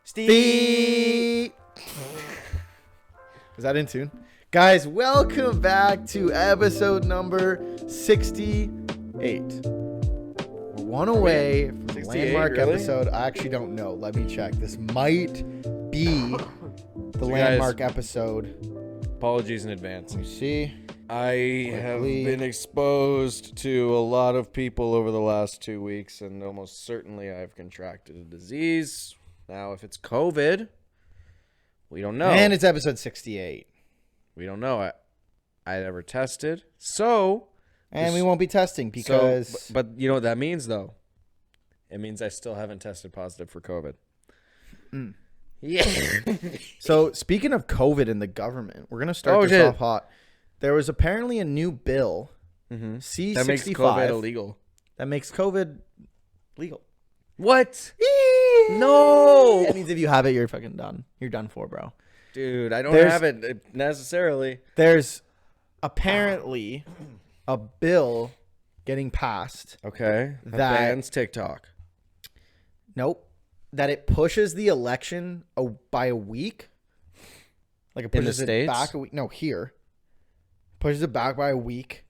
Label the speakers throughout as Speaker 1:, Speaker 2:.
Speaker 1: Steve. Is that in tune? Guys, welcome back to episode number 68. We're one away from the landmark episode. I actually don't know. Let me check. This might be the landmark episode.
Speaker 2: Apologies in advance.
Speaker 1: Let me see.
Speaker 2: I have been exposed to a lot of people over the last 2 weeks, and almost certainly I've contracted a disease. Now, if it's COVID, we don't know.
Speaker 1: And it's episode 68.
Speaker 2: We don't know. I never tested. So.
Speaker 1: And we won't be testing because.
Speaker 2: So, but you know what that means, though? It means I still haven't tested positive for COVID.
Speaker 1: Mm.
Speaker 2: Yeah.
Speaker 1: So, speaking of COVID and the government, we're going to start this off hot. There was apparently a new bill, C-65.
Speaker 2: That makes COVID illegal.
Speaker 1: That makes COVID legal.
Speaker 2: What? No.
Speaker 1: That means if you have it, you're fucking done. You're done for, bro.
Speaker 2: Dude, I don't have it necessarily.
Speaker 1: There's apparently a bill getting passed.
Speaker 2: Okay.
Speaker 1: That
Speaker 2: bans TikTok.
Speaker 1: Nope. That it pushes the election by a week. Like it pushes it back a week. No, here. Pushes it back by a week.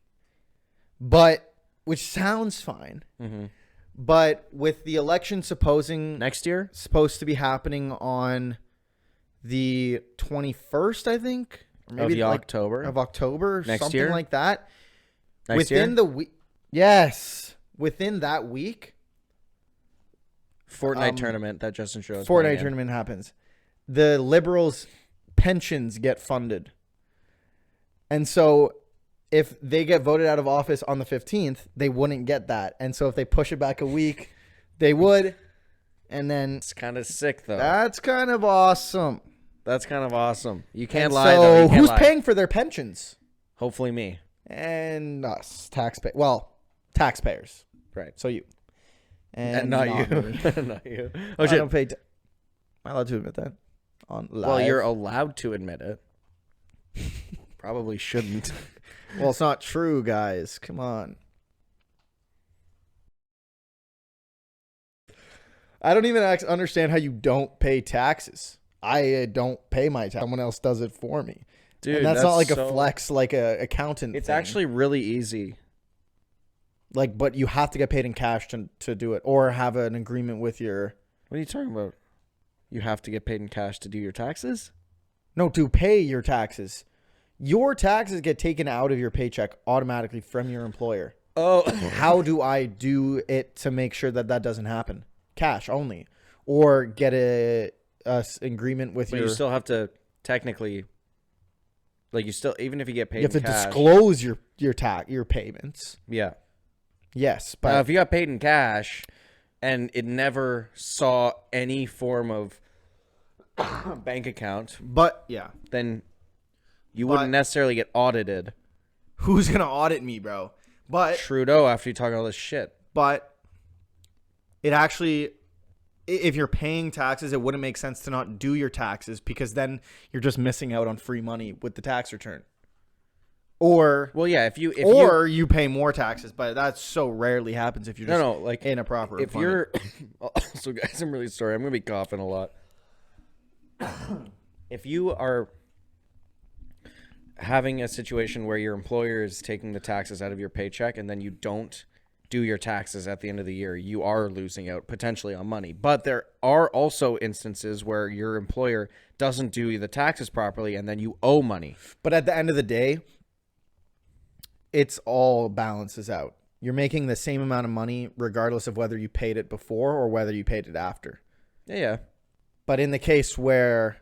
Speaker 1: But, which sounds fine. Mm-hmm. But with the election supposed to be happening on the 21st, I think, or maybe
Speaker 2: October
Speaker 1: next something
Speaker 2: year?
Speaker 1: Like that.
Speaker 2: Within
Speaker 1: the week, yes, within that week,
Speaker 2: Fortnite tournament that Justin showed.
Speaker 1: Fortnite tournament happens. The Liberals' pensions get funded, and so if they get voted out of office on the 15th, they wouldn't get that. And so if they push it back a week, they would. And then
Speaker 2: it's kind of sick, though.
Speaker 1: That's kind of awesome.
Speaker 2: You can't lie, though.
Speaker 1: Who's paying for their pensions?
Speaker 2: Hopefully me.
Speaker 1: And us, taxpayers. Well, taxpayers.
Speaker 2: Right.
Speaker 1: So you.
Speaker 2: And not you. Not you. Oh,
Speaker 1: I
Speaker 2: shit.
Speaker 1: don't pay. Am I allowed to admit that? On live?
Speaker 2: Well, you're allowed to admit it. Probably shouldn't.
Speaker 1: Well, it's not true, guys. Come on. I don't even understand how you don't pay taxes. I don't pay my tax. Someone else does it for me.
Speaker 2: Dude,
Speaker 1: and that's not like a flex, like a accountant
Speaker 2: It's
Speaker 1: thing.
Speaker 2: actually really easy.
Speaker 1: Like, but you have to get paid in cash to do it, or have an agreement with your.
Speaker 2: What are you talking about? You have to get paid in cash to do your taxes?
Speaker 1: No, to pay your taxes. Your taxes get taken out of your paycheck automatically from your employer.
Speaker 2: Oh.
Speaker 1: How do I do it to make sure that doesn't happen? Cash only. Or get a agreement with
Speaker 2: but
Speaker 1: your...
Speaker 2: you still have to technically... Like, you still... Even if you get paid
Speaker 1: in cash... You have to disclose your payments.
Speaker 2: Yeah.
Speaker 1: Yes, but...
Speaker 2: Now, if you got paid in cash and it never saw any form of bank account...
Speaker 1: But, yeah.
Speaker 2: Then... You wouldn't necessarily get audited.
Speaker 1: Who's going to audit me, bro? But
Speaker 2: Trudeau, after you talk all this shit.
Speaker 1: But it actually, if you're paying taxes, it wouldn't make sense to not do your taxes because then you're just missing out on free money with the tax return. Or
Speaker 2: well, yeah, if
Speaker 1: you pay more taxes, but that so rarely happens if you're just
Speaker 2: like
Speaker 1: in a proper.
Speaker 2: If you're so, guys, I'm really sorry. I'm gonna be coughing a lot. If you are having a situation where your employer is taking the taxes out of your paycheck and then you don't do your taxes at the end of the year, you are losing out potentially on money. But there are also instances where your employer doesn't do the taxes properly and then you owe money.
Speaker 1: But at the end of the day, it's all balances out. You're making the same amount of money regardless of whether you paid it before or whether you paid it after.
Speaker 2: Yeah.
Speaker 1: But in the case where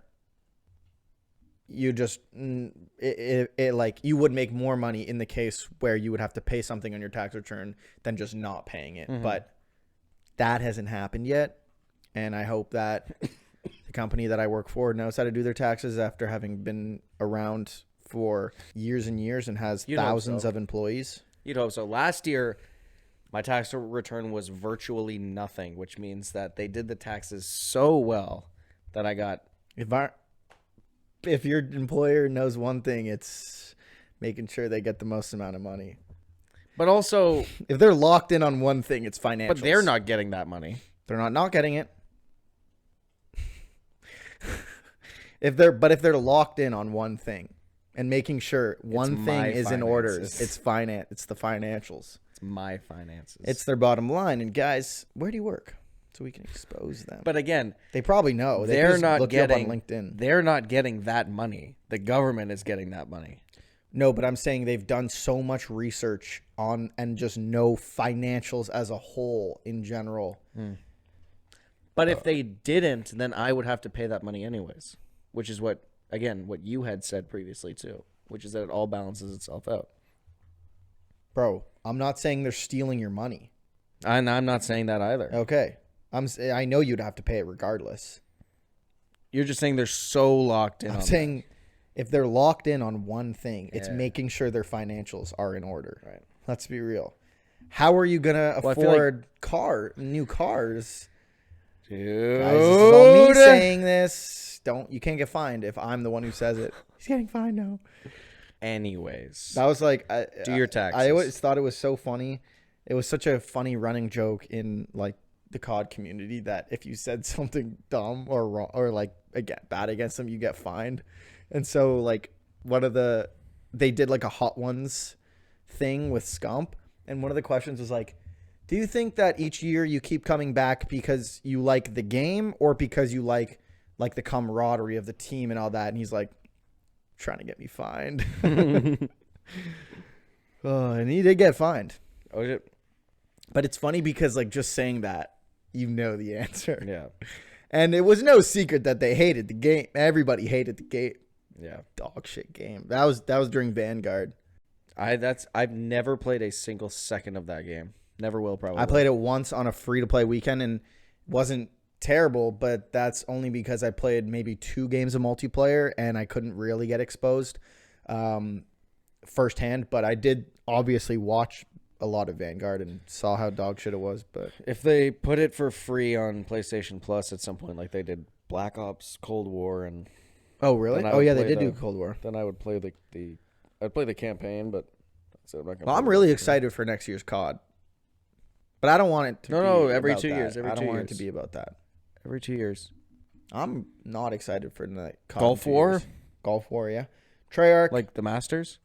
Speaker 1: you just like you would make more money in the case where you would have to pay something on your tax return than just not paying it. But that hasn't happened yet, and I hope that the company that I work for knows how to do their taxes after having been around for years and years and has thousands of employees.
Speaker 2: You'd hope so. Last year my tax return was virtually nothing, which means that they did the taxes so well that I got
Speaker 1: if your employer knows one thing, it's making sure they get the most amount of money.
Speaker 2: But also,
Speaker 1: If they're locked in on one thing, it's financials.
Speaker 2: but they're not getting that money.
Speaker 1: They're not getting it. If they're locked in on one thing and making sure one thing is in order, it's the financials.
Speaker 2: It's my finances.
Speaker 1: It's their bottom line. And guys, where do you work? So we can expose them.
Speaker 2: But again,
Speaker 1: they probably know.
Speaker 2: They're not
Speaker 1: look you up
Speaker 2: getting
Speaker 1: on LinkedIn.
Speaker 2: They're not getting that money. The government is getting that money.
Speaker 1: No, but I'm saying they've done so much research on and just know financials as a whole in general.
Speaker 2: But if they didn't, then I would have to pay that money anyways, which is what you had said previously too, which is that it all balances itself out.
Speaker 1: Bro, I'm not saying they're stealing your money.
Speaker 2: And I'm not saying that either.
Speaker 1: Okay. I know you'd have to pay it regardless.
Speaker 2: You're just saying they're so locked in.
Speaker 1: I'm saying if they're locked in on one thing, it's making sure their financials are in order.
Speaker 2: Right.
Speaker 1: Let's be real. How are you going to afford new cars?
Speaker 2: Dude.
Speaker 1: Guys, this is all me saying this. You can't get fined if I'm the one who says it. He's getting fined now.
Speaker 2: Anyways.
Speaker 1: That was like
Speaker 2: do your taxes.
Speaker 1: I always thought it was so funny. It was such a funny running joke in like the COD community that if you said something dumb or wrong or like bad against them, you get fined. And so like they did like a Hot Ones thing with Scump, and one of the questions was like, do you think that each year you keep coming back because you like the game or because you like the camaraderie of the team and all that? And he's like, trying to get me fined. And he did get fined.
Speaker 2: Oh, shit.
Speaker 1: But it's funny because like just saying that, you know the answer.
Speaker 2: Yeah.
Speaker 1: And it was no secret that they hated the game. Everybody hated the game.
Speaker 2: Yeah.
Speaker 1: Dog shit game. That was during Vanguard.
Speaker 2: I've never played a single second of that game. Never will, probably.
Speaker 1: I played it once on a free-to-play weekend and wasn't terrible, but that's only because I played maybe 2 games of multiplayer and I couldn't really get exposed firsthand. But I did obviously watch a lot of Vanguard and saw how dog shit it was. But
Speaker 2: if they put it for free on PlayStation Plus at some point, like they did Black Ops, Cold War, and
Speaker 1: oh really? Oh yeah, they did do Cold War.
Speaker 2: Then I would play I'd play the campaign, but that's it.
Speaker 1: I'm really excited for next year's COD. But I don't want it to be
Speaker 2: every 2
Speaker 1: that.
Speaker 2: years.
Speaker 1: I don't want it to be about that.
Speaker 2: Every 2 years.
Speaker 1: I'm not excited for the COD
Speaker 2: Gulf War?
Speaker 1: Gulf War, yeah. Treyarch.
Speaker 2: Like the Masters?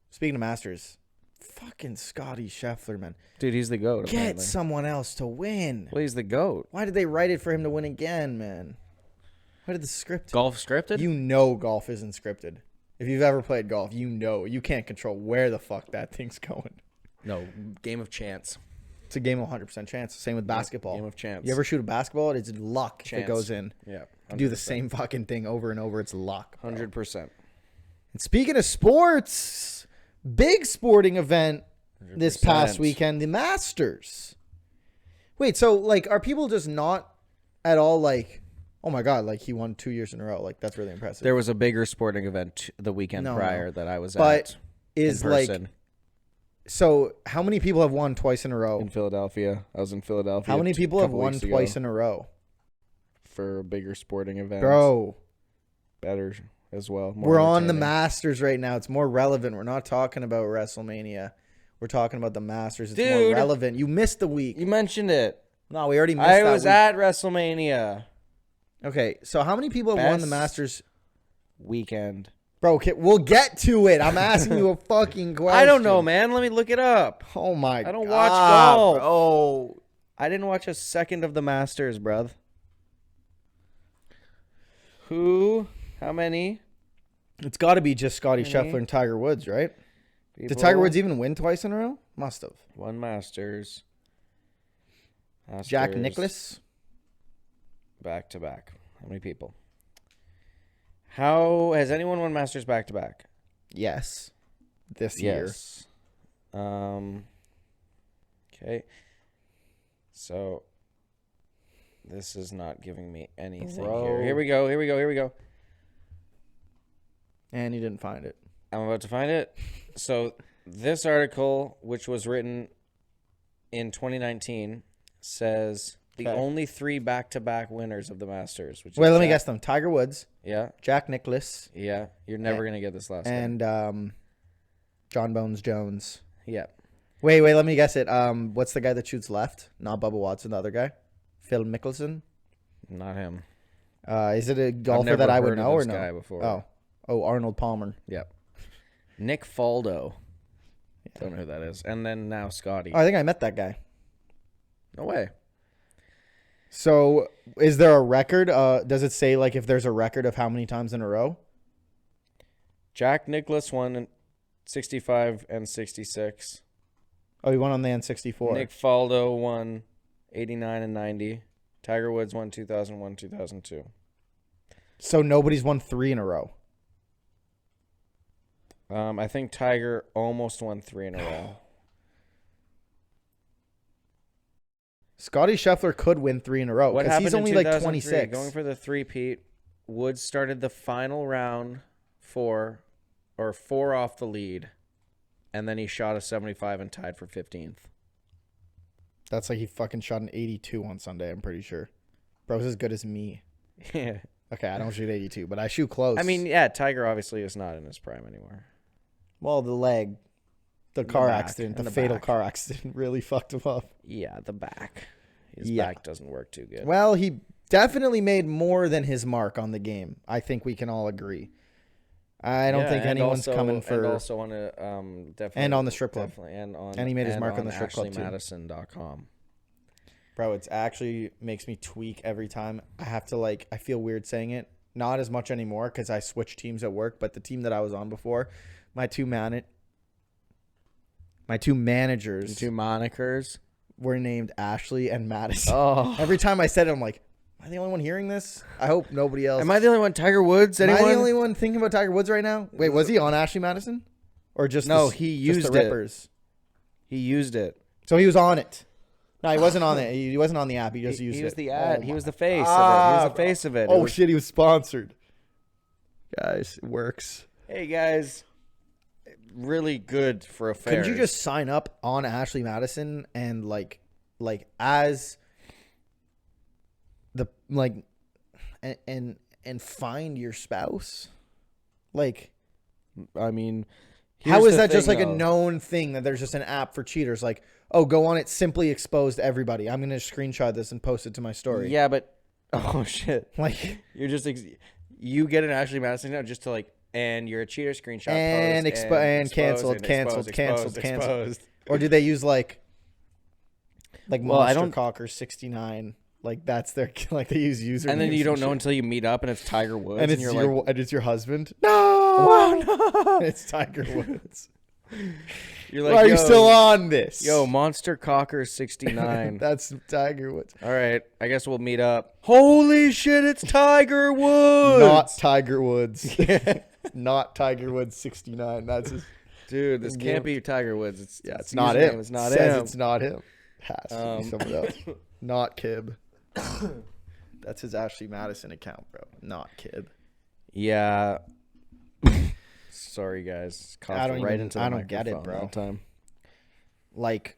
Speaker 1: Speaking of Masters, fucking Scotty Scheffler, man.
Speaker 2: Dude, he's the GOAT.
Speaker 1: Get
Speaker 2: apparently.
Speaker 1: someone else to win.
Speaker 2: Well, he's the GOAT.
Speaker 1: Why did they write it for him to win again, man? Why did the script?
Speaker 2: Golf scripted?
Speaker 1: You know golf isn't scripted. If you've ever played golf, you know you can't control where the fuck that thing's going.
Speaker 2: No, game of chance.
Speaker 1: It's a game of 100% chance. Same with basketball.
Speaker 2: Game of chance.
Speaker 1: You ever shoot a basketball? It's luck if it goes in.
Speaker 2: Yeah.
Speaker 1: You do the same fucking thing over and over. It's luck.
Speaker 2: 100%.
Speaker 1: And speaking of sports, big sporting event this past weekend, the Masters. Wait, so like, are people just not at all like, oh my God, like he won 2 years in a row? Like that's really impressive.
Speaker 2: There was a bigger sporting event the weekend prior that I was at.
Speaker 1: But is
Speaker 2: in person.
Speaker 1: like, so how many people have won twice in a row?
Speaker 2: In Philadelphia. I was in Philadelphia.
Speaker 1: How many people have won twice in a row?
Speaker 2: For a bigger sporting event.
Speaker 1: Bro.
Speaker 2: Better as well.
Speaker 1: We're on the Masters right now. It's more relevant. We're not talking about WrestleMania. We're talking about the Masters. It's more relevant. You missed the week.
Speaker 2: You mentioned it.
Speaker 1: No, we already missed that
Speaker 2: I was
Speaker 1: week.
Speaker 2: at WrestleMania.
Speaker 1: Okay, so how many people have won the Masters
Speaker 2: weekend?
Speaker 1: Bro, okay, we'll get to it. I'm asking you a fucking question.
Speaker 2: I don't know, man. Let me look it up.
Speaker 1: Oh, my God.
Speaker 2: I don't watch golf.
Speaker 1: Oh,
Speaker 2: I didn't watch a second of the Masters, bruv. Who? How many?
Speaker 1: It's got to be just Scotty Scheffler and Tiger Woods, right? Did Tiger Woods even win twice in a row? Must have.
Speaker 2: One Masters.
Speaker 1: Jack Nicklaus?
Speaker 2: Back to back. How many people? How has anyone won Masters back to back?
Speaker 1: Yes. This year.
Speaker 2: Okay. So this is not giving me anything here. Here we go.
Speaker 1: And you didn't find it.
Speaker 2: I'm about to find it. So this article, which was written in 2019, says the only 3 back-to-back winners of the Masters. Which
Speaker 1: Wait, let me guess them. Tiger Woods.
Speaker 2: Yeah.
Speaker 1: Jack Nicklaus.
Speaker 2: Yeah. You're never going to get this last
Speaker 1: one. And John Bones Jones.
Speaker 2: Yeah.
Speaker 1: Wait, let me guess it. What's the guy that shoots left? Not Bubba Watson, the other guy. Phil Mickelson.
Speaker 2: Not him.
Speaker 1: Is it a
Speaker 2: I've
Speaker 1: golfer
Speaker 2: never
Speaker 1: that I would
Speaker 2: heard of
Speaker 1: know or
Speaker 2: this
Speaker 1: no?
Speaker 2: guy before.
Speaker 1: Oh, Arnold Palmer.
Speaker 2: Yep. Nick Faldo. Don't know who that is. And then now Scotty.
Speaker 1: Oh, I think I met that guy.
Speaker 2: No way.
Speaker 1: So, is there a record? Does it say like if there's a record of how many times in a row?
Speaker 2: Jack Nicklaus won 65 and 66.
Speaker 1: Oh, he won on the N64.
Speaker 2: Nick Faldo won 89 and 90. Tiger Woods won 2001, 2002.
Speaker 1: So nobody's won 3 in a row.
Speaker 2: I think Tiger almost won 3 in a row.
Speaker 1: Scotty Scheffler could win 3 in a row because he's only like 26.
Speaker 2: Going for the three-peat, Woods started the final round 4 off the lead, and then he shot a 75 and tied for 15th.
Speaker 1: That's like he fucking shot an 82 on Sunday, I'm pretty sure. Bro's as good as me.
Speaker 2: Yeah.
Speaker 1: Okay, I don't shoot 82, but I shoot close.
Speaker 2: I mean, yeah, Tiger obviously is not in his prime anymore.
Speaker 1: Well, the leg, the car
Speaker 2: back,
Speaker 1: accident,
Speaker 2: and
Speaker 1: the
Speaker 2: the
Speaker 1: fatal
Speaker 2: back.
Speaker 1: car accident really fucked him up.
Speaker 2: Yeah, the back. His
Speaker 1: Yeah.
Speaker 2: back doesn't work too good.
Speaker 1: Well, he definitely made more than his mark on the game. I think we can all agree. I don't think anyone's coming for...
Speaker 2: And also on a, definitely...
Speaker 1: And on the strip club.
Speaker 2: Definitely, and
Speaker 1: he made his mark on the strip club, too.
Speaker 2: AshleyMadison.com.
Speaker 1: Bro, it actually makes me tweak every time. I have to I feel weird saying it. Not as much anymore because I switched teams at work, but the team that I was on before, my two managers...
Speaker 2: Two monikers.
Speaker 1: Were named Ashley and Madison.
Speaker 2: Oh.
Speaker 1: Every time I said it, I'm like, am I the only one hearing this? I hope nobody else.
Speaker 2: Am I the only one? Tiger Woods? Anyone?
Speaker 1: Am I the only one thinking about Tiger Woods right now? Wait, was he on Ashley Madison? Or just
Speaker 2: No,
Speaker 1: the,
Speaker 2: he
Speaker 1: just
Speaker 2: used
Speaker 1: the
Speaker 2: it.
Speaker 1: Rippers?
Speaker 2: He used it.
Speaker 1: So he was on it. No, he wasn't on it. He wasn't on the app. He just used it.
Speaker 2: He was the ad.
Speaker 1: Oh
Speaker 2: he was
Speaker 1: my-
Speaker 2: the face of it. He was the face of it.
Speaker 1: Oh,
Speaker 2: It was-
Speaker 1: shit, he was sponsored. Guys, it works.
Speaker 2: Hey, guys. Really good for affairs.
Speaker 1: Couldn't you just sign up on Ashley Madison and like as the and find your spouse? Like,
Speaker 2: I mean,
Speaker 1: how
Speaker 2: here's
Speaker 1: is
Speaker 2: the
Speaker 1: that just
Speaker 2: thing,
Speaker 1: like a
Speaker 2: though.
Speaker 1: known thing that there's just an app for cheaters? Like, oh, go on it, simply exposed everybody. I'm gonna screenshot this and post it to my story.
Speaker 2: Yeah, but oh shit,
Speaker 1: Like,
Speaker 2: you're just you get an Ashley Madison now just to and you're a cheater screenshot
Speaker 1: and
Speaker 2: post
Speaker 1: and
Speaker 2: expose
Speaker 1: canceled.
Speaker 2: exposed.
Speaker 1: Or do they use like
Speaker 2: Well, I
Speaker 1: Monster
Speaker 2: don't-
Speaker 1: Cocker 69? Like that's their they use usernames.
Speaker 2: And then you don't
Speaker 1: and
Speaker 2: know
Speaker 1: shit.
Speaker 2: until you meet up and it's Tiger Woods
Speaker 1: And it's
Speaker 2: you're
Speaker 1: your
Speaker 2: like,
Speaker 1: and it's your husband.
Speaker 2: oh no,
Speaker 1: It's Tiger Woods.
Speaker 2: you're
Speaker 1: Why
Speaker 2: like,
Speaker 1: are you
Speaker 2: yo,
Speaker 1: still on this?
Speaker 2: Yo, Monster Cocker 69.
Speaker 1: That's Tiger Woods.
Speaker 2: All right, I guess we'll meet up. Holy shit, it's Tiger Woods.
Speaker 1: Not Tiger Woods. Not Tiger Woods 69. That's his,
Speaker 2: Dude, this can't be Tiger Woods.
Speaker 1: it's not
Speaker 2: username
Speaker 1: him.
Speaker 2: is not
Speaker 1: Says
Speaker 2: him.
Speaker 1: it's not him. Has to be someone else. Not Kib. That's his Ashley Madison account, bro. Not Kib.
Speaker 2: Yeah. Sorry, guys. Coughed
Speaker 1: I don't
Speaker 2: right
Speaker 1: even-
Speaker 2: into the
Speaker 1: I don't get it,
Speaker 2: microphone
Speaker 1: bro.
Speaker 2: that time.
Speaker 1: Like,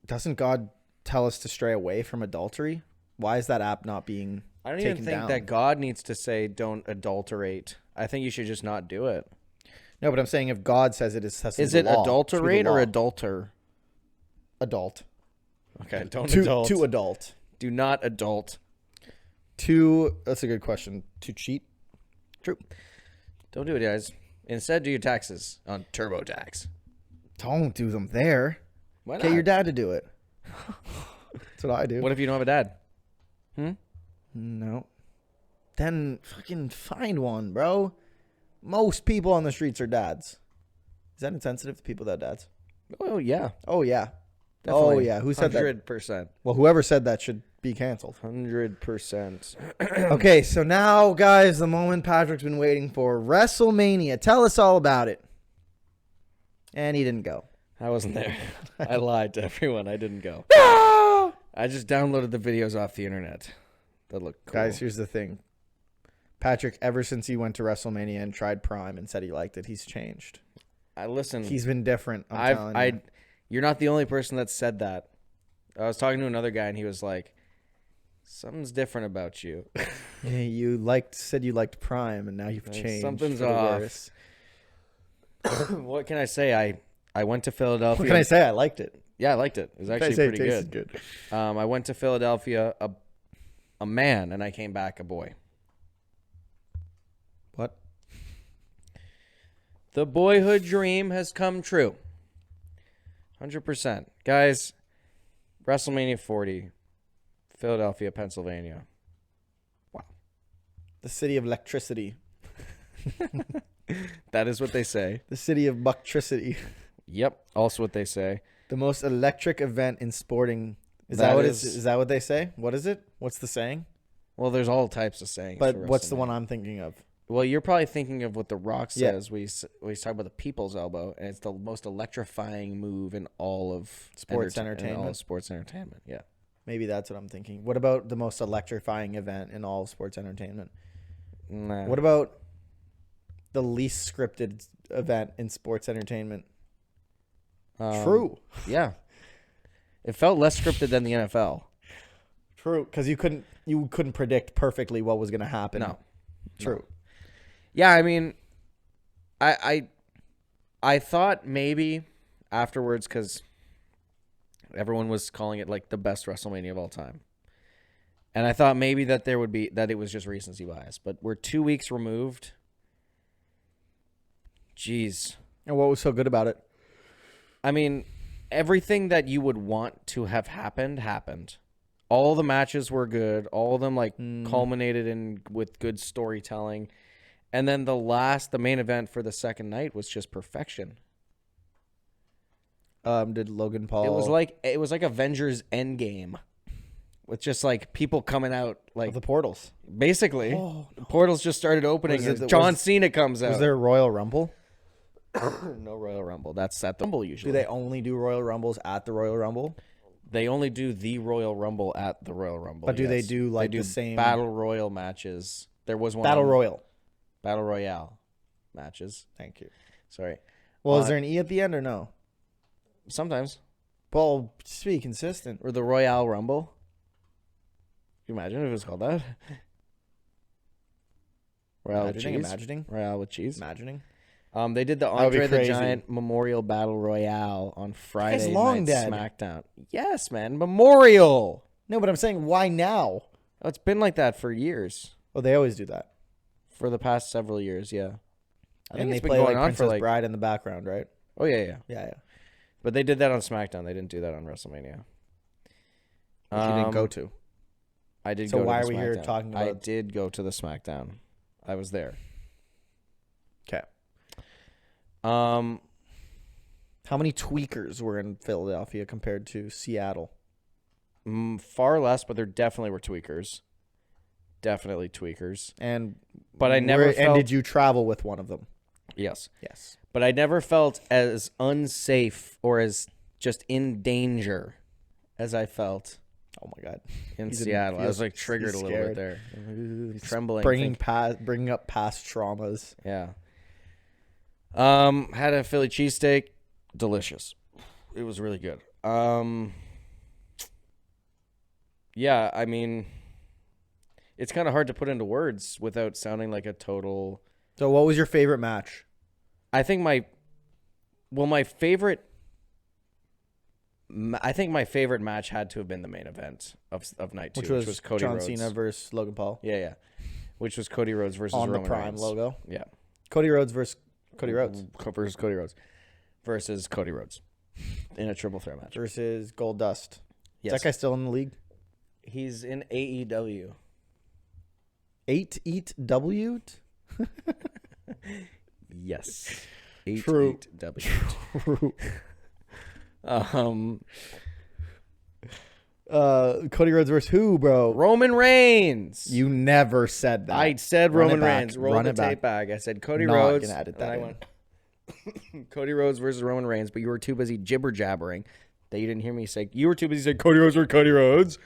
Speaker 1: doesn't God tell us to stray away from adultery? Why is that app not being
Speaker 2: I don't
Speaker 1: taken
Speaker 2: even think
Speaker 1: down?
Speaker 2: that God needs to say don't adulterate. I think you should just not do it.
Speaker 1: No, but I'm saying if God says it is
Speaker 2: Is it adulterate or adulter?
Speaker 1: adult?
Speaker 2: Okay, don't
Speaker 1: To
Speaker 2: adult.
Speaker 1: to adult.
Speaker 2: Do not adult.
Speaker 1: To that's a good question. To cheat?
Speaker 2: True. Don't do it, guys. Instead, do your taxes on TurboTax.
Speaker 1: Don't do them there.
Speaker 2: Why not?
Speaker 1: Get your dad to do it. That's what I do.
Speaker 2: What if you don't have a dad?
Speaker 1: No. Then fucking find one, bro. Most people on the streets are dads. Is that insensitive to people that are dads?
Speaker 2: Oh, yeah.
Speaker 1: Oh, yeah.
Speaker 2: Definitely.
Speaker 1: Oh, yeah. Who said that?
Speaker 2: 100%.
Speaker 1: Well, whoever said that should be canceled.
Speaker 2: 100%.
Speaker 1: Okay, so now, guys, the moment Patrick's been waiting for. WrestleMania. Tell us all about it. And he didn't go.
Speaker 2: I wasn't there. I lied to everyone. I didn't go.
Speaker 1: No!
Speaker 2: I just downloaded the videos off the internet. That look cool.
Speaker 1: Guys, here's the thing. Patrick, ever since he went to WrestleMania and tried Prime and said he liked it, he's changed.
Speaker 2: I listen.
Speaker 1: He's been different. I'm telling you.
Speaker 2: You're not the only person that said that. I was talking to another guy and he was like, "Something's different about you."
Speaker 1: Yeah, you said you liked Prime, and now you've changed.
Speaker 2: Something's
Speaker 1: for the
Speaker 2: off.
Speaker 1: worse.
Speaker 2: What can I say? I went to Philadelphia.
Speaker 1: What can I say? I liked it.
Speaker 2: Yeah, I liked it. It was
Speaker 1: What can I
Speaker 2: actually
Speaker 1: say?
Speaker 2: pretty
Speaker 1: It tasted
Speaker 2: good. I went to Philadelphia a man, and I came back a boy.
Speaker 1: What?
Speaker 2: The boyhood dream has come true. 100%. Guys, WrestleMania 40, Philadelphia, Pennsylvania. Wow.
Speaker 1: The city of electricity.
Speaker 2: That is what they say.
Speaker 1: The city of bucktricity.
Speaker 2: Yep. Also what they say.
Speaker 1: The most electric event in sporting. Is
Speaker 2: That
Speaker 1: that what
Speaker 2: is-
Speaker 1: is that what they say? What is it? What's the saying?
Speaker 2: Well, there's all types of sayings.
Speaker 1: But
Speaker 2: for
Speaker 1: what's the
Speaker 2: WrestleMania.
Speaker 1: one I'm thinking of?
Speaker 2: Well, you're probably thinking of what The Rock
Speaker 1: Yeah.
Speaker 2: says. We talk about the people's elbow, and it's the most electrifying move in all of
Speaker 1: Sports
Speaker 2: in all
Speaker 1: entertainment.
Speaker 2: of sports entertainment. Yeah.
Speaker 1: Maybe that's what I'm thinking. What about the most electrifying event in all of sports entertainment?
Speaker 2: Nah.
Speaker 1: What about the least scripted event in sports entertainment? True.
Speaker 2: Yeah. It felt less scripted than the NFL.
Speaker 1: True, because you couldn't predict perfectly what was going to happen.
Speaker 2: No.
Speaker 1: True.
Speaker 2: Yeah, I mean, I thought maybe afterwards, because everyone was calling it like the best WrestleMania of all time, and I thought maybe that it was just recency bias, but we're 2 weeks removed. Jeez.
Speaker 1: And what was so good about it?
Speaker 2: I mean, everything that you would want to have happened. All the matches were good. All of them culminated in with good storytelling. And then the main event for the second night was just perfection.
Speaker 1: Did Logan Paul?
Speaker 2: It was like Avengers Endgame, with just like people coming out
Speaker 1: of the portals.
Speaker 2: basically.
Speaker 1: Oh,
Speaker 2: Portals just started opening. And John Cena comes out.
Speaker 1: Was there a Royal Rumble?
Speaker 2: No Royal Rumble? That's at the Rumble usually.
Speaker 1: Do they only do Royal Rumbles at the Royal Rumble?
Speaker 2: They only do the Royal Rumble at the Royal Rumble.
Speaker 1: But do they
Speaker 2: yes.
Speaker 1: do like
Speaker 2: They do
Speaker 1: the same
Speaker 2: Battle Royal matches? There was one
Speaker 1: Battle Royal?
Speaker 2: Battle Royale matches.
Speaker 1: Thank you.
Speaker 2: Sorry.
Speaker 1: Well, is there an E at the end or no?
Speaker 2: Sometimes.
Speaker 1: Well, just be consistent.
Speaker 2: Or the Royale Rumble. Can you imagine if it was called that? Royale with cheese.
Speaker 1: Imagining.
Speaker 2: Royale with cheese.
Speaker 1: Imagining.
Speaker 2: They did the
Speaker 1: would be
Speaker 2: Andre the
Speaker 1: crazy.
Speaker 2: Giant Memorial Battle Royale on Friday
Speaker 1: long
Speaker 2: night
Speaker 1: dead.
Speaker 2: SmackDown. Yes, man. Memorial.
Speaker 1: No, but I'm saying why now?
Speaker 2: Oh, it's been like that for years.
Speaker 1: Oh, they always do that.
Speaker 2: For the past several years, yeah. I think
Speaker 1: And they
Speaker 2: it's been
Speaker 1: play
Speaker 2: going
Speaker 1: like
Speaker 2: on for
Speaker 1: Princess Bride in the background, right?
Speaker 2: Oh, yeah, yeah.
Speaker 1: Yeah.
Speaker 2: But they did that on SmackDown. They didn't do that on WrestleMania.
Speaker 1: Which you didn't go to.
Speaker 2: I did
Speaker 1: So
Speaker 2: go to
Speaker 1: why
Speaker 2: the
Speaker 1: are we here
Speaker 2: SmackDown.
Speaker 1: talking
Speaker 2: I
Speaker 1: about-
Speaker 2: did go to the SmackDown. I was there.
Speaker 1: Okay.
Speaker 2: Um,
Speaker 1: How many tweakers were in Philadelphia compared to Seattle?
Speaker 2: far less, but there definitely were tweakers. Definitely tweakers.
Speaker 1: And
Speaker 2: But I never
Speaker 1: and
Speaker 2: felt...
Speaker 1: did you travel with one of them?
Speaker 2: Yes.
Speaker 1: Yes.
Speaker 2: But I never felt as unsafe or as just in danger as I felt
Speaker 1: Oh my God.
Speaker 2: in
Speaker 1: He didn't
Speaker 2: Seattle. I
Speaker 1: feel-
Speaker 2: was like triggered a
Speaker 1: he's
Speaker 2: little bit
Speaker 1: scared.
Speaker 2: there. Trembling.
Speaker 1: Bringing up past traumas.
Speaker 2: Yeah. Had a Philly cheesesteak. Delicious. It was really good. Yeah, I mean, it's kind of hard to put into words without sounding like a total...
Speaker 1: So what was your favorite match?
Speaker 2: I think my favorite match had to have been the main event of night two,
Speaker 1: Which was
Speaker 2: Cody
Speaker 1: John
Speaker 2: Rhodes.
Speaker 1: Cena versus Logan Paul.
Speaker 2: Yeah. Which was Cody Rhodes versus
Speaker 1: On
Speaker 2: Roman
Speaker 1: the Prime
Speaker 2: Reigns.
Speaker 1: logo.
Speaker 2: Yeah.
Speaker 1: Cody Rhodes versus Cody Rhodes.
Speaker 2: Versus Cody Rhodes. Versus Cody Rhodes. In a triple threat match.
Speaker 1: Versus Gold Dust.
Speaker 2: Yes.
Speaker 1: Is that guy still in the league?
Speaker 2: He's in AEW.
Speaker 1: Eat W?
Speaker 2: Yes.
Speaker 1: True.
Speaker 2: 8W.
Speaker 1: Cody Rhodes versus who, bro?
Speaker 2: Roman Reigns.
Speaker 1: You never said that.
Speaker 2: I said
Speaker 1: Run it
Speaker 2: Roman
Speaker 1: back.
Speaker 2: Reigns. Roll
Speaker 1: Run
Speaker 2: the
Speaker 1: it back.
Speaker 2: tape back. I said Cody
Speaker 1: Not
Speaker 2: Rhodes.
Speaker 1: gonna edit
Speaker 2: and
Speaker 1: that
Speaker 2: I
Speaker 1: in.
Speaker 2: went Cody Rhodes versus Roman Reigns, but you were too busy jibber jabbering that you didn't hear me say. You were too busy saying Cody Rhodes versus Cody Rhodes.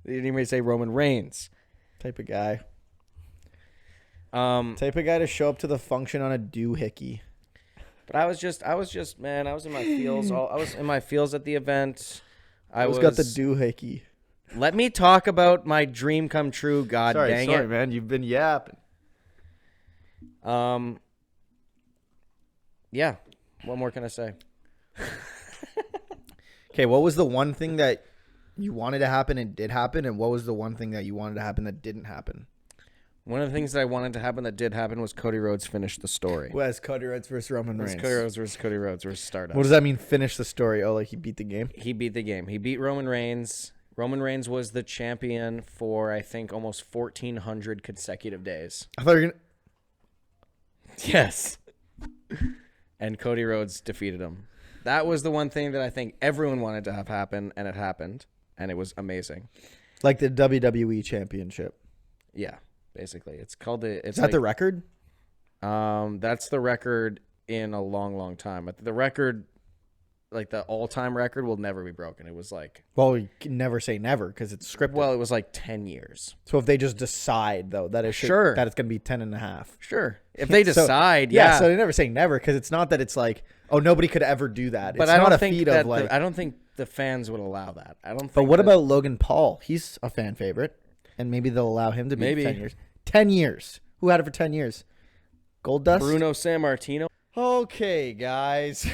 Speaker 2: You didn't hear me say Roman Reigns.
Speaker 1: Type of guy.
Speaker 2: Um,
Speaker 1: Type of guy to show up to the function on a doohickey.
Speaker 2: But I was just, man, I was in my feels. I was in my feels at the event. I was
Speaker 1: got the doohickey.
Speaker 2: Let me talk about my dream come true. God dang
Speaker 1: sorry,
Speaker 2: it,
Speaker 1: man. You've been yapping.
Speaker 2: Yeah. What more can I say?
Speaker 1: Okay, what was the one thing that you wanted to happen and did happen, and what was the one thing that you wanted to happen that didn't happen?
Speaker 2: One of the things that I wanted to happen that did happen was Cody Rhodes finished the story.
Speaker 1: Was Cody Rhodes versus Roman
Speaker 2: It was
Speaker 1: Reigns.
Speaker 2: Cody Rhodes versus Cody Rhodes versus Stardust.
Speaker 1: What does that mean, finish the story? Oh, like he beat the game?
Speaker 2: He beat the game. He beat Roman Reigns. Roman Reigns was the champion for, I think, almost 1,400 consecutive days.
Speaker 1: I thought you were going to...
Speaker 2: Yes. And Cody Rhodes defeated him. That was the one thing that I think everyone wanted to have happen, and it happened, and it was amazing.
Speaker 1: Like the WWE Championship.
Speaker 2: Yeah, basically. It's called the...
Speaker 1: Is that the record?
Speaker 2: That's the record in a long, long time. The record, like the all-time record, will never be broken. It was like...
Speaker 1: Well, you can never say never because it's scripted.
Speaker 2: Well, it was like 10 years.
Speaker 1: So if they just decide, though, that it's
Speaker 2: Sure.
Speaker 1: that it's going to be 10 and a half.
Speaker 2: Sure. If they
Speaker 1: So-
Speaker 2: decide,
Speaker 1: Yeah, so they never say never because it's not that it's like, oh, nobody could ever do that.
Speaker 2: But
Speaker 1: It's
Speaker 2: I
Speaker 1: not
Speaker 2: don't
Speaker 1: a
Speaker 2: think
Speaker 1: feat
Speaker 2: that
Speaker 1: of like...
Speaker 2: I don't think the fans would allow that. I don't think
Speaker 1: But what
Speaker 2: that-
Speaker 1: about Logan Paul? He's a fan favorite, and maybe they'll allow him to be
Speaker 2: Maybe.
Speaker 1: 10 years. 10 years. Who had it for 10 years? Goldust?
Speaker 2: Bruno Sammartino?
Speaker 1: Okay, guys.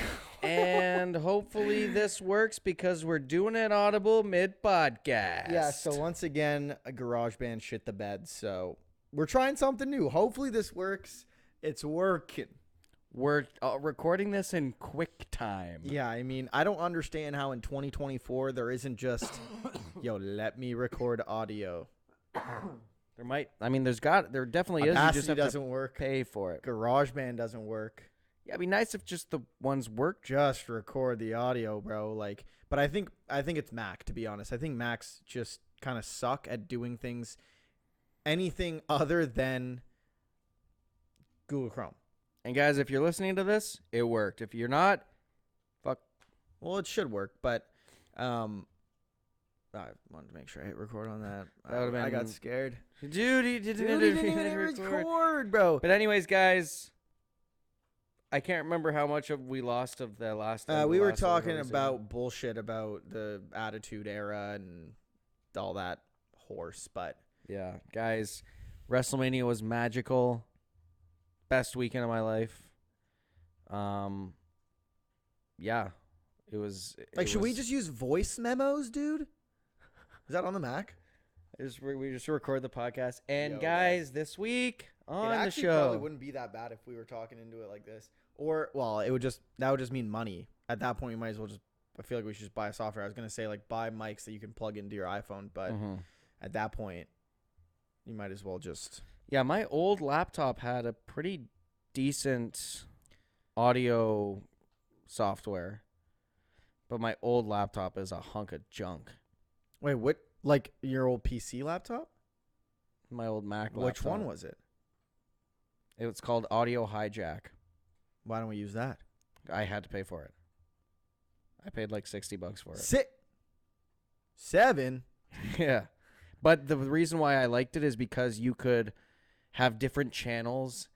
Speaker 2: And hopefully this works because we're doing it audible mid-podcast.
Speaker 1: Yeah, so once again, a GarageBand shit the bed, so we're trying something new. Hopefully this works. It's working.
Speaker 2: We're recording this in quick time.
Speaker 1: Yeah, I mean, I don't understand how in 2024 there isn't just, yo, let me record audio.
Speaker 2: There definitely is. You
Speaker 1: Audacity
Speaker 2: just have
Speaker 1: doesn't
Speaker 2: to
Speaker 1: work.
Speaker 2: pay for it.
Speaker 1: GarageBand doesn't work.
Speaker 2: Yeah, it'd be nice if just the ones worked.
Speaker 1: Just record the audio, bro. Like, but I think it's Mac, to be honest. I think Macs just kind of suck at doing things, anything other than Google Chrome.
Speaker 2: And guys, if you're listening to this, it worked. If you're not, fuck.
Speaker 1: Well, it should work, but I wanted to make sure I hit record on that.
Speaker 2: That would've
Speaker 1: I got
Speaker 2: been-
Speaker 1: scared.
Speaker 2: Dude, he didn't
Speaker 1: even record, bro.
Speaker 2: But anyways, guys, I can't remember how much of we lost of the last time.
Speaker 1: We were talking about bullshit about the Attitude Era and all that horse, but
Speaker 2: Yeah, guys, WrestleMania was magical. Best weekend of my life. Yeah, it was.
Speaker 1: like, should we just use voice memos, dude? Is that on the Mac?
Speaker 2: we just record the podcast? And
Speaker 1: Yo,
Speaker 2: guys, this week
Speaker 1: It
Speaker 2: on the
Speaker 1: actually probably
Speaker 2: show,
Speaker 1: wouldn't be that bad if we were talking into it like this. Or, well, that would just mean money. At that point, we might as well I feel like we should just buy software. I was going to say, like, buy mics that you can plug into your iPhone. But at that point, you might as well just...
Speaker 2: yeah, my old laptop had a pretty decent audio software, but my old laptop is a hunk of junk.
Speaker 1: Wait, what? Like, your old PC laptop?
Speaker 2: My old Mac laptop.
Speaker 1: Which one was it?
Speaker 2: It was called Audio Hijack.
Speaker 1: Why don't we use that?
Speaker 2: I had to pay for it. I paid like $60 for it.
Speaker 1: 7?
Speaker 2: Yeah. But the reason why I liked it is because you could have different channels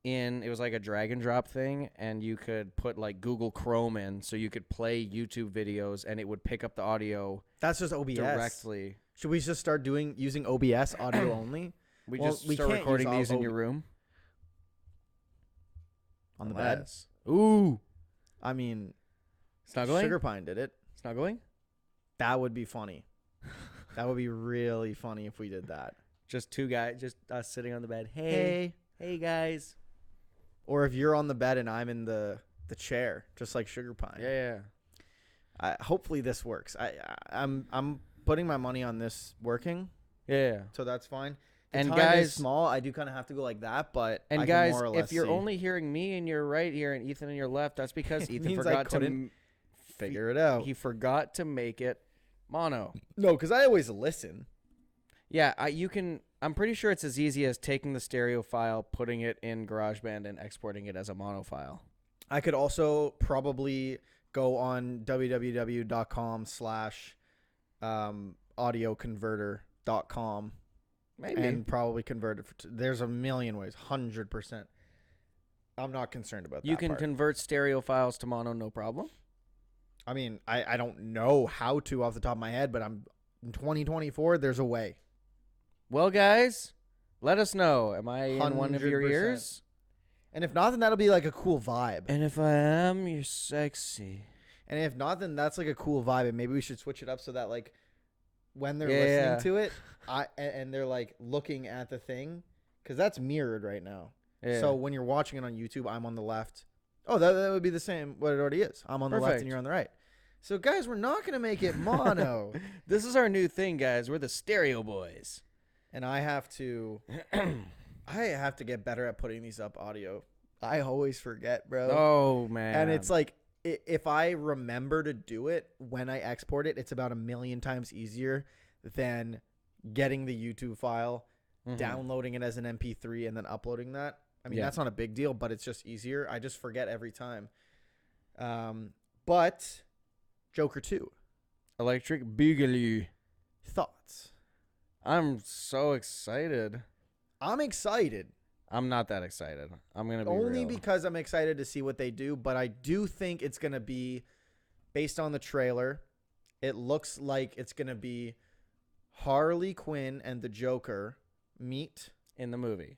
Speaker 2: it was like a drag and drop thing, and you could put like Google Chrome in, so you could play YouTube videos and it would pick up the audio
Speaker 1: That's just OBS.
Speaker 2: directly.
Speaker 1: Should we just start using OBS audio only?
Speaker 2: We
Speaker 1: Well,
Speaker 2: just
Speaker 1: we
Speaker 2: start
Speaker 1: can't
Speaker 2: recording
Speaker 1: use
Speaker 2: these in
Speaker 1: all
Speaker 2: your room.
Speaker 1: On the bed?
Speaker 2: Unless- Ooh.
Speaker 1: I mean,
Speaker 2: Snuggling?
Speaker 1: Sugar Pine did it.
Speaker 2: Snuggling?
Speaker 1: That would be funny. That would be really funny if we did that.
Speaker 2: Just two guys, just us sitting on the bed. Hey guys.
Speaker 1: Or if you're on the bed and I'm in the chair, just like Sugar Pine.
Speaker 2: Yeah.
Speaker 1: Hopefully this works. I'm putting my money on this working,
Speaker 2: Yeah.
Speaker 1: so that's fine.
Speaker 2: And
Speaker 1: time
Speaker 2: guys-
Speaker 1: is small. I do kind of have to go like that, but
Speaker 2: And
Speaker 1: I
Speaker 2: guys,
Speaker 1: can more or less
Speaker 2: if you're
Speaker 1: see.
Speaker 2: only hearing me and you're right here and Ethan and your left, that's because
Speaker 1: It
Speaker 2: Ethan
Speaker 1: means I
Speaker 2: forgot to
Speaker 1: couldn't figure it out.
Speaker 2: he forgot to make it mono.
Speaker 1: No, because I always listen.
Speaker 2: Yeah, I'm pretty sure it's as easy as taking the stereo file, putting it in GarageBand, and exporting it as a mono file.
Speaker 1: I could also probably go on www.com/audioconverter.com
Speaker 2: Maybe.
Speaker 1: and probably convert it. There's a million ways, 100%. I'm not concerned about that.
Speaker 2: You can
Speaker 1: part.
Speaker 2: convert stereo files to mono, no problem.
Speaker 1: I mean, I don't know how to off the top of my head, but in 2024, there's a way.
Speaker 2: Well, guys, let us know. Am I in one of your
Speaker 1: 100%.
Speaker 2: ears?
Speaker 1: And if not, then that'll be like a cool vibe.
Speaker 2: And if I am, you're sexy.
Speaker 1: And if not, then that's like a cool vibe. And maybe we should switch it up so that like when they're
Speaker 2: Yeah.
Speaker 1: listening to it, and they're like looking at the thing, because that's mirrored right now.
Speaker 2: Yeah.
Speaker 1: So when you're watching it on YouTube, I'm on the left. Oh, that would be the same. What it already is. I'm on the left
Speaker 2: Perfect.
Speaker 1: and you're on the right. So guys, we're not gonna make it mono.
Speaker 2: This is our new thing, guys. We're the Stereo Boys.
Speaker 1: And I have to get better at putting these up audio. I always forget, bro.
Speaker 2: Oh man.
Speaker 1: And it's like, if I remember to do it when I export it, it's about a million times easier than getting the YouTube file, downloading it as an MP3, and then uploading that. I mean, that's not a big deal, but it's just easier. I just forget every time. But Joker 2.
Speaker 2: Electric Boogaloo.
Speaker 1: Thoughts?
Speaker 2: I'm so excited.
Speaker 1: I'm excited.
Speaker 2: I'm not that excited. I'm going to be
Speaker 1: Only
Speaker 2: real.
Speaker 1: because I'm excited to see what they do, but I do think it's going to be, based on the trailer, it looks like it's going to be Harley Quinn and the Joker meet
Speaker 2: in the movie.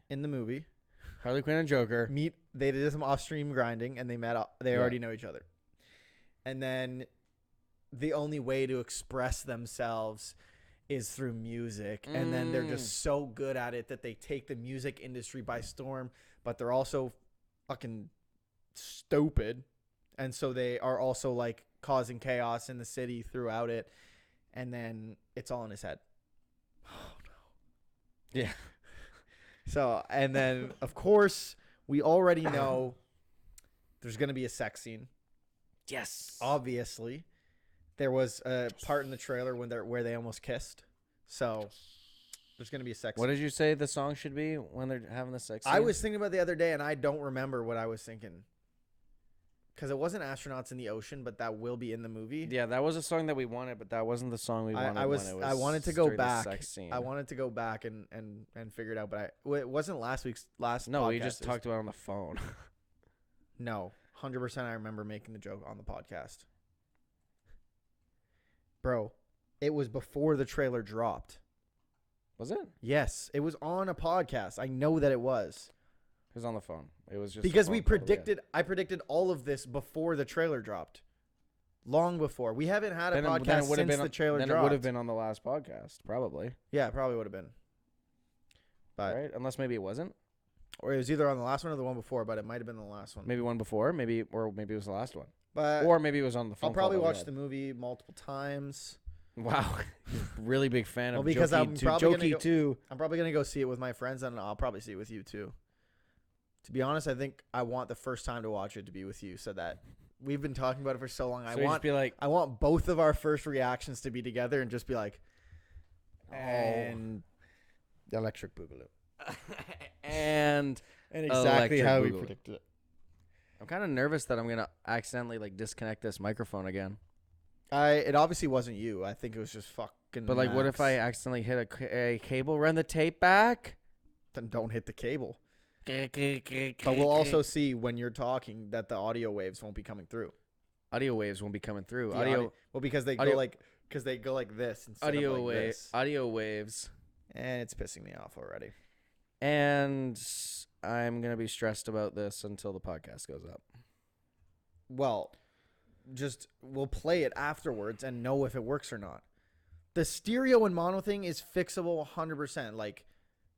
Speaker 1: Harley
Speaker 2: Quinn and Joker.
Speaker 1: They did some off-stream grinding, and they met up. They already know each other. And then the only way to express themselves is through music. And then they're just so good at it that they take the music industry by storm, but they're also fucking stupid. And so they are also like causing chaos in the city throughout it. And then it's all in his head. Oh no.
Speaker 2: Yeah.
Speaker 1: So, and then of course we already know there's going to be a sex scene.
Speaker 2: Yes.
Speaker 1: Obviously. There was a part in the trailer where they almost kissed. So there's going to be a sex
Speaker 2: What
Speaker 1: scene.
Speaker 2: did you say the song should be when they're having the sex scene?
Speaker 1: I was thinking about the other day, and I don't remember what I was thinking. Because it wasn't Astronauts in the Ocean, but that will be in the movie.
Speaker 2: Yeah, that was a song that we wanted, but that wasn't the song we wanted.
Speaker 1: I wanted to go
Speaker 2: straight a
Speaker 1: back.
Speaker 2: sex scene.
Speaker 1: I wanted to go back and figure it out, but it wasn't last
Speaker 2: No,
Speaker 1: podcast.
Speaker 2: we just talked about it on the phone.
Speaker 1: No, 100% I remember making the joke on the podcast. Bro, it was before the trailer dropped.
Speaker 2: Was it?
Speaker 1: Yes, it was on a podcast. I know that it was.
Speaker 2: It was on the phone. It was just
Speaker 1: Because
Speaker 2: a
Speaker 1: we
Speaker 2: phone call,
Speaker 1: predicted, I predicted all of this before the trailer dropped. Long before. We haven't had a podcast since the trailer dropped.
Speaker 2: Then it would have been on the last podcast, probably.
Speaker 1: Yeah, it probably would have been. But
Speaker 2: Right? Unless maybe it wasn't.
Speaker 1: Or it was either on the last one or the one before, but it might have been the last one.
Speaker 2: Maybe one before, maybe it was the last one.
Speaker 1: But
Speaker 2: Or maybe it was on the phone
Speaker 1: I'll probably
Speaker 2: call that we
Speaker 1: watch
Speaker 2: had.
Speaker 1: the movie multiple times.
Speaker 2: Wow. Really big fan of
Speaker 1: because
Speaker 2: Jokey
Speaker 1: I'm
Speaker 2: too.
Speaker 1: probably gonna
Speaker 2: Jokey
Speaker 1: go-
Speaker 2: too.
Speaker 1: I'm probably going to go see it with my friends, and I'll probably see it with you too. To be honest, I think I want the first time to watch it to be with you, so that we've been talking about it for so long.
Speaker 2: So you just be like,
Speaker 1: I want both of our first reactions to be together and just be like, and Electric Boogaloo.
Speaker 2: and
Speaker 1: exactly how we
Speaker 2: Boogaloo.
Speaker 1: predicted it.
Speaker 2: I'm kind of nervous that I'm gonna accidentally like disconnect this microphone again.
Speaker 1: It obviously wasn't you. I think it was just fucking.
Speaker 2: But like, what if I accidentally hit a cable? Run the tape back.
Speaker 1: Then don't hit the cable.
Speaker 2: But
Speaker 1: But we'll also see when you're talking that the audio waves won't be coming through.
Speaker 2: audio waves won't be coming through.
Speaker 1: Well, because they
Speaker 2: audio-
Speaker 1: go like this instead of like this.
Speaker 2: audio waves,
Speaker 1: And it's pissing me off already.
Speaker 2: and I'm gonna be stressed about this until the podcast goes up.
Speaker 1: Well, just we'll play it afterwards and know if it works or not. The stereo and mono thing is fixable 100%. Like,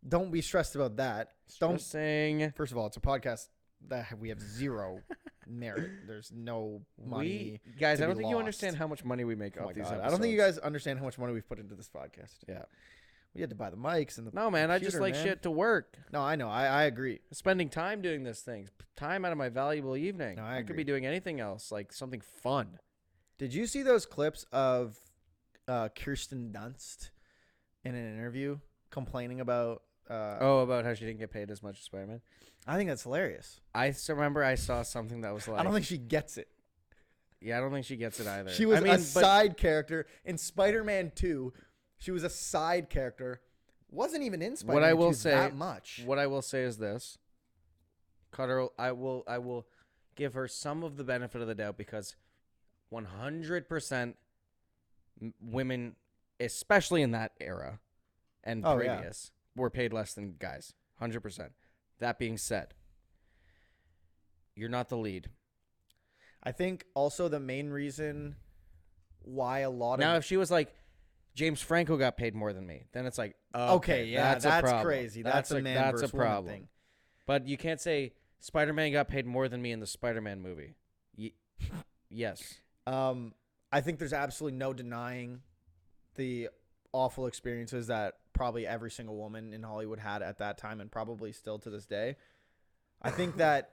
Speaker 1: don't be stressed about that.
Speaker 2: Stressing.
Speaker 1: First of all, it's a podcast that we have zero merit. There's no money.
Speaker 2: Guys,
Speaker 1: to
Speaker 2: I
Speaker 1: be
Speaker 2: don't think you
Speaker 1: lost.
Speaker 2: understand how much money we make
Speaker 1: Oh
Speaker 2: off
Speaker 1: my
Speaker 2: these
Speaker 1: God.
Speaker 2: episodes.
Speaker 1: I don't think you guys understand how much money we've put into this podcast.
Speaker 2: Yeah.
Speaker 1: We had to buy the mics and the
Speaker 2: No, man. I just
Speaker 1: computer,
Speaker 2: like
Speaker 1: man.
Speaker 2: shit to work.
Speaker 1: No, I know. I agree.
Speaker 2: Spending time doing this thing. Time out of my valuable evening.
Speaker 1: No, I
Speaker 2: could
Speaker 1: agree.
Speaker 2: be doing anything else, like something fun.
Speaker 1: Did you see those clips of Kirsten Dunst in an interview complaining about?
Speaker 2: About how she didn't get paid as much as Spider-Man.
Speaker 1: I think that's hilarious.
Speaker 2: I still remember I saw something that was like,
Speaker 1: I don't think she gets it.
Speaker 2: yeah, I don't think she gets it either.
Speaker 1: She was
Speaker 2: I mean,
Speaker 1: a side character in Spider-Man 2. She was a side character. Wasn't even in Spider-Man
Speaker 2: What I will
Speaker 1: 2
Speaker 2: say,
Speaker 1: that much.
Speaker 2: What I will say is this: Cutter, I will give her some of the benefit of the doubt because 100% women, especially in that era and
Speaker 1: Oh, yeah.
Speaker 2: previous, were paid less than guys. 100%. That being said, you're not the lead.
Speaker 1: I think also the main reason why a lot
Speaker 2: Now,
Speaker 1: of
Speaker 2: if she was like, James Franco got paid more than me, then it's like,
Speaker 1: okay, yeah,
Speaker 2: that's
Speaker 1: that's
Speaker 2: a problem.
Speaker 1: crazy. That's a man
Speaker 2: that's
Speaker 1: versus
Speaker 2: a
Speaker 1: woman
Speaker 2: problem.
Speaker 1: thing.
Speaker 2: But you can't say Spider-Man got paid more than me in the Spider-Man movie. Yes.
Speaker 1: I think there's absolutely no denying the awful experiences that probably every single woman in Hollywood had at that time and probably still to this day. I think that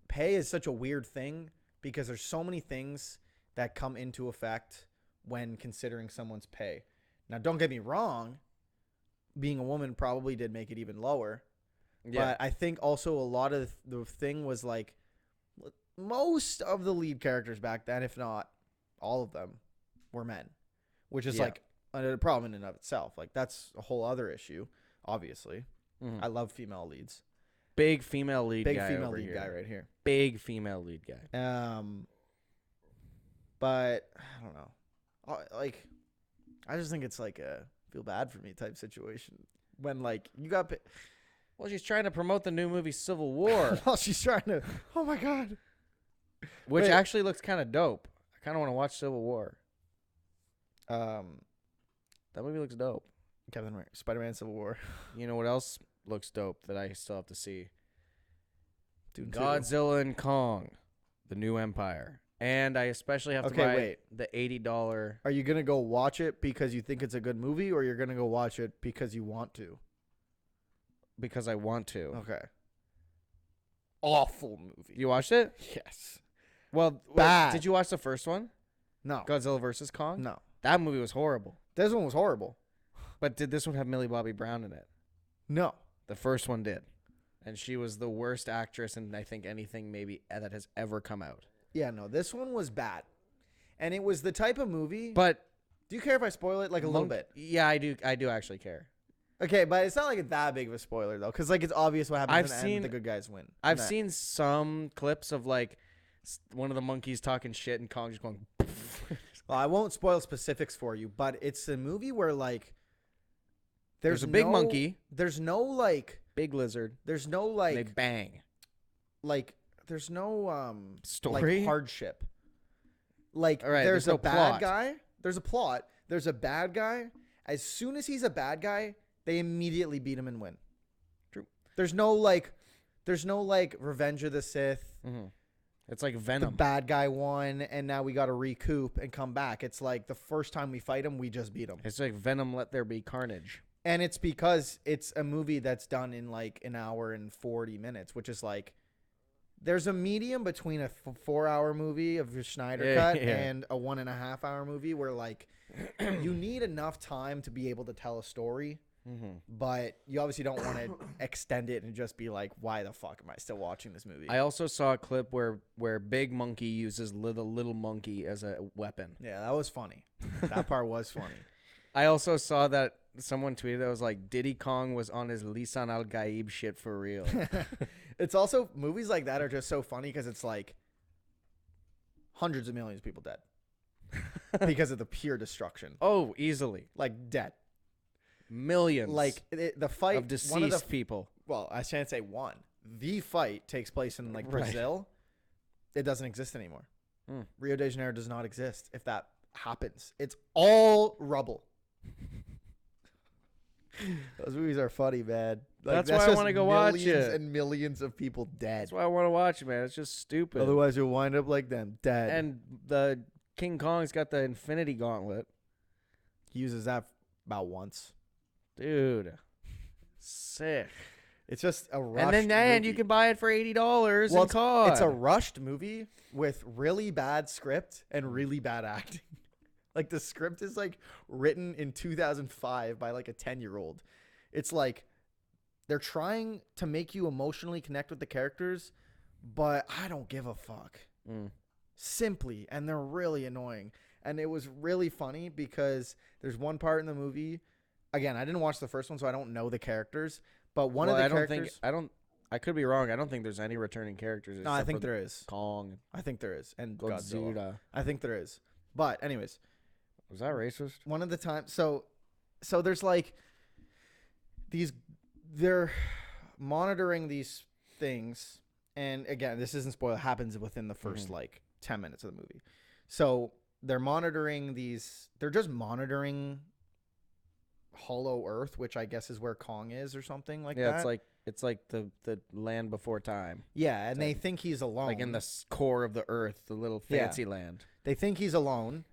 Speaker 1: pay is such a weird thing because there's so many things that come into effect when considering someone's pay. Now, don't get me wrong, being a woman probably did make it even lower.
Speaker 2: Yeah.
Speaker 1: But I think also a lot of the thing was like most of the lead characters back then, if not all of them, were men, which is like a problem in and of itself. Like that's a whole other issue, obviously. I love female leads.
Speaker 2: Big female lead
Speaker 1: Big
Speaker 2: guy
Speaker 1: female
Speaker 2: over
Speaker 1: lead
Speaker 2: here.
Speaker 1: guy right here.
Speaker 2: Big female lead guy.
Speaker 1: But I don't know. Like, I just think it's like a feel bad for me type situation when like you got.
Speaker 2: Well, she's trying to promote the new movie Civil War,
Speaker 1: Well, she's trying to. Oh my god.
Speaker 2: which
Speaker 1: Wait.
Speaker 2: actually looks kind of dope. I kind of want to watch Civil War. That movie looks dope.
Speaker 1: Captain America, Spider-Man, Civil War.
Speaker 2: You know what else looks dope that I still have to see?
Speaker 1: Dune 2.
Speaker 2: Godzilla and Kong, The New Empire. And I especially have to buy the $80.
Speaker 1: Are you gonna go watch it because you think it's a good movie, or you're gonna go watch it because you want to?
Speaker 2: Because I want to.
Speaker 1: Okay. Awful movie.
Speaker 2: You watched it?
Speaker 1: Yes.
Speaker 2: Well,
Speaker 1: Bad.
Speaker 2: Did you watch the first one?
Speaker 1: No.
Speaker 2: Godzilla versus Kong?
Speaker 1: No.
Speaker 2: That movie was horrible.
Speaker 1: This one was horrible.
Speaker 2: But did this one have Millie Bobby Brown in it?
Speaker 1: No.
Speaker 2: The first one did. And she was the worst actress in, I think, anything maybe that has ever come out.
Speaker 1: Yeah, no. This one was bad, and it was the type of movie.
Speaker 2: But
Speaker 1: do you care if I spoil it like a little bit?
Speaker 2: Yeah, I do. I do actually care.
Speaker 1: Okay, but it's not like that big of a spoiler though, because like it's obvious what happens in the end. The good guys win.
Speaker 2: I've seen some clips of like one of the monkeys talking shit and Kong just going.
Speaker 1: Well, I won't spoil specifics for you, but it's a movie where like
Speaker 2: there's a big monkey.
Speaker 1: There's no like
Speaker 2: big lizard.
Speaker 1: There's no like
Speaker 2: they bang.
Speaker 1: Like there's no
Speaker 2: story
Speaker 1: like hardship. Like
Speaker 2: all right,
Speaker 1: there's
Speaker 2: no
Speaker 1: a bad
Speaker 2: plot.
Speaker 1: guy. There's a plot. There's a bad guy. As soon as he's a bad guy, they immediately beat him and win.
Speaker 2: True.
Speaker 1: There's no like Revenge of the Sith.
Speaker 2: Mm-hmm. It's like Venom.
Speaker 1: The bad guy won, and now we got to recoup and come back. It's like the first time we fight him, we just beat him.
Speaker 2: It's like Venom. Let there be carnage.
Speaker 1: And it's because it's a movie that's done in like an hour and 40 minutes, which is like there's a medium between a 4-hour movie of your Schneider cut and a 1.5 hour movie where like you need enough time to be able to tell a story. Mm-hmm. But you obviously don't want to extend it and just be like, why the fuck am I still watching this movie?
Speaker 2: I also saw a clip where Big Monkey uses little monkey as a weapon.
Speaker 1: Yeah, that was funny. That part was funny.
Speaker 2: I also saw that someone tweeted that was like Diddy Kong was on his Lisan Al Gaib shit for real.
Speaker 1: It's also movies like that are just so funny because it's like hundreds of millions of people dead because of the pure destruction.
Speaker 2: Oh, easily.
Speaker 1: Like dead.
Speaker 2: Millions.
Speaker 1: Like the fight
Speaker 2: of deceased people.
Speaker 1: Well, I shan't say one. The fight takes place in like Brazil. It doesn't exist anymore. Rio de Janeiro does not exist. If that happens, it's all rubble. Those movies are funny, man. Like,
Speaker 2: that's why I want to go watch it.
Speaker 1: Millions and millions of people dead.
Speaker 2: That's why I want to watch it, man. It's just stupid.
Speaker 1: Otherwise, you'll wind up like them, dead.
Speaker 2: And the King Kong's got the Infinity Gauntlet.
Speaker 1: He uses that about once.
Speaker 2: Dude. Sick.
Speaker 1: It's just a rushed
Speaker 2: And then
Speaker 1: movie.
Speaker 2: you can buy it for $80
Speaker 1: well,
Speaker 2: in COD.
Speaker 1: It's a rushed movie with really bad script and really bad acting. Like the script is like written in 2005 by like a 10-year-old. It's like they're trying to make you emotionally connect with the characters, but I don't give a fuck. Simply, and they're really annoying. And it was really funny because there's one part in the movie. Again, I didn't watch the first one, so I don't know the characters. But one of the characters,
Speaker 2: I could be wrong. I don't think there's any returning characters.
Speaker 1: No, I think there is.
Speaker 2: Kong.
Speaker 1: I think there is, and
Speaker 2: Godzilla.
Speaker 1: Godzilla. I think there is. But anyways,
Speaker 2: was that racist?
Speaker 1: One of the times, so there's like these. They're monitoring these things, and again, this isn't spoiled. It happens within the first like 10 minutes of the movie. So they're monitoring these. They're just monitoring Hollow Earth, which I guess is where Kong is or something like that.
Speaker 2: Yeah, it's like the land before time.
Speaker 1: Yeah, and they think he's alone.
Speaker 2: Like in the core of the earth, the little fancy land.
Speaker 1: They think he's alone,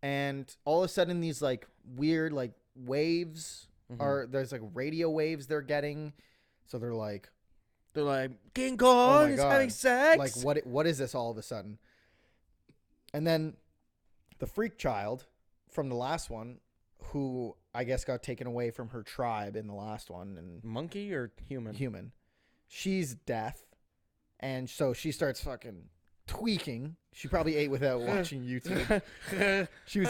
Speaker 1: and all of a sudden these like weird like waves are there's like radio waves they're getting. So they're like King Kong is having sex.
Speaker 2: Like
Speaker 1: what is this all of a sudden? And then the freak child from the last one, who I guess got taken away from her tribe in the last one, and
Speaker 2: monkey or human?
Speaker 1: She's deaf, and so she starts fucking tweaking. She probably ate without watching YouTube. She was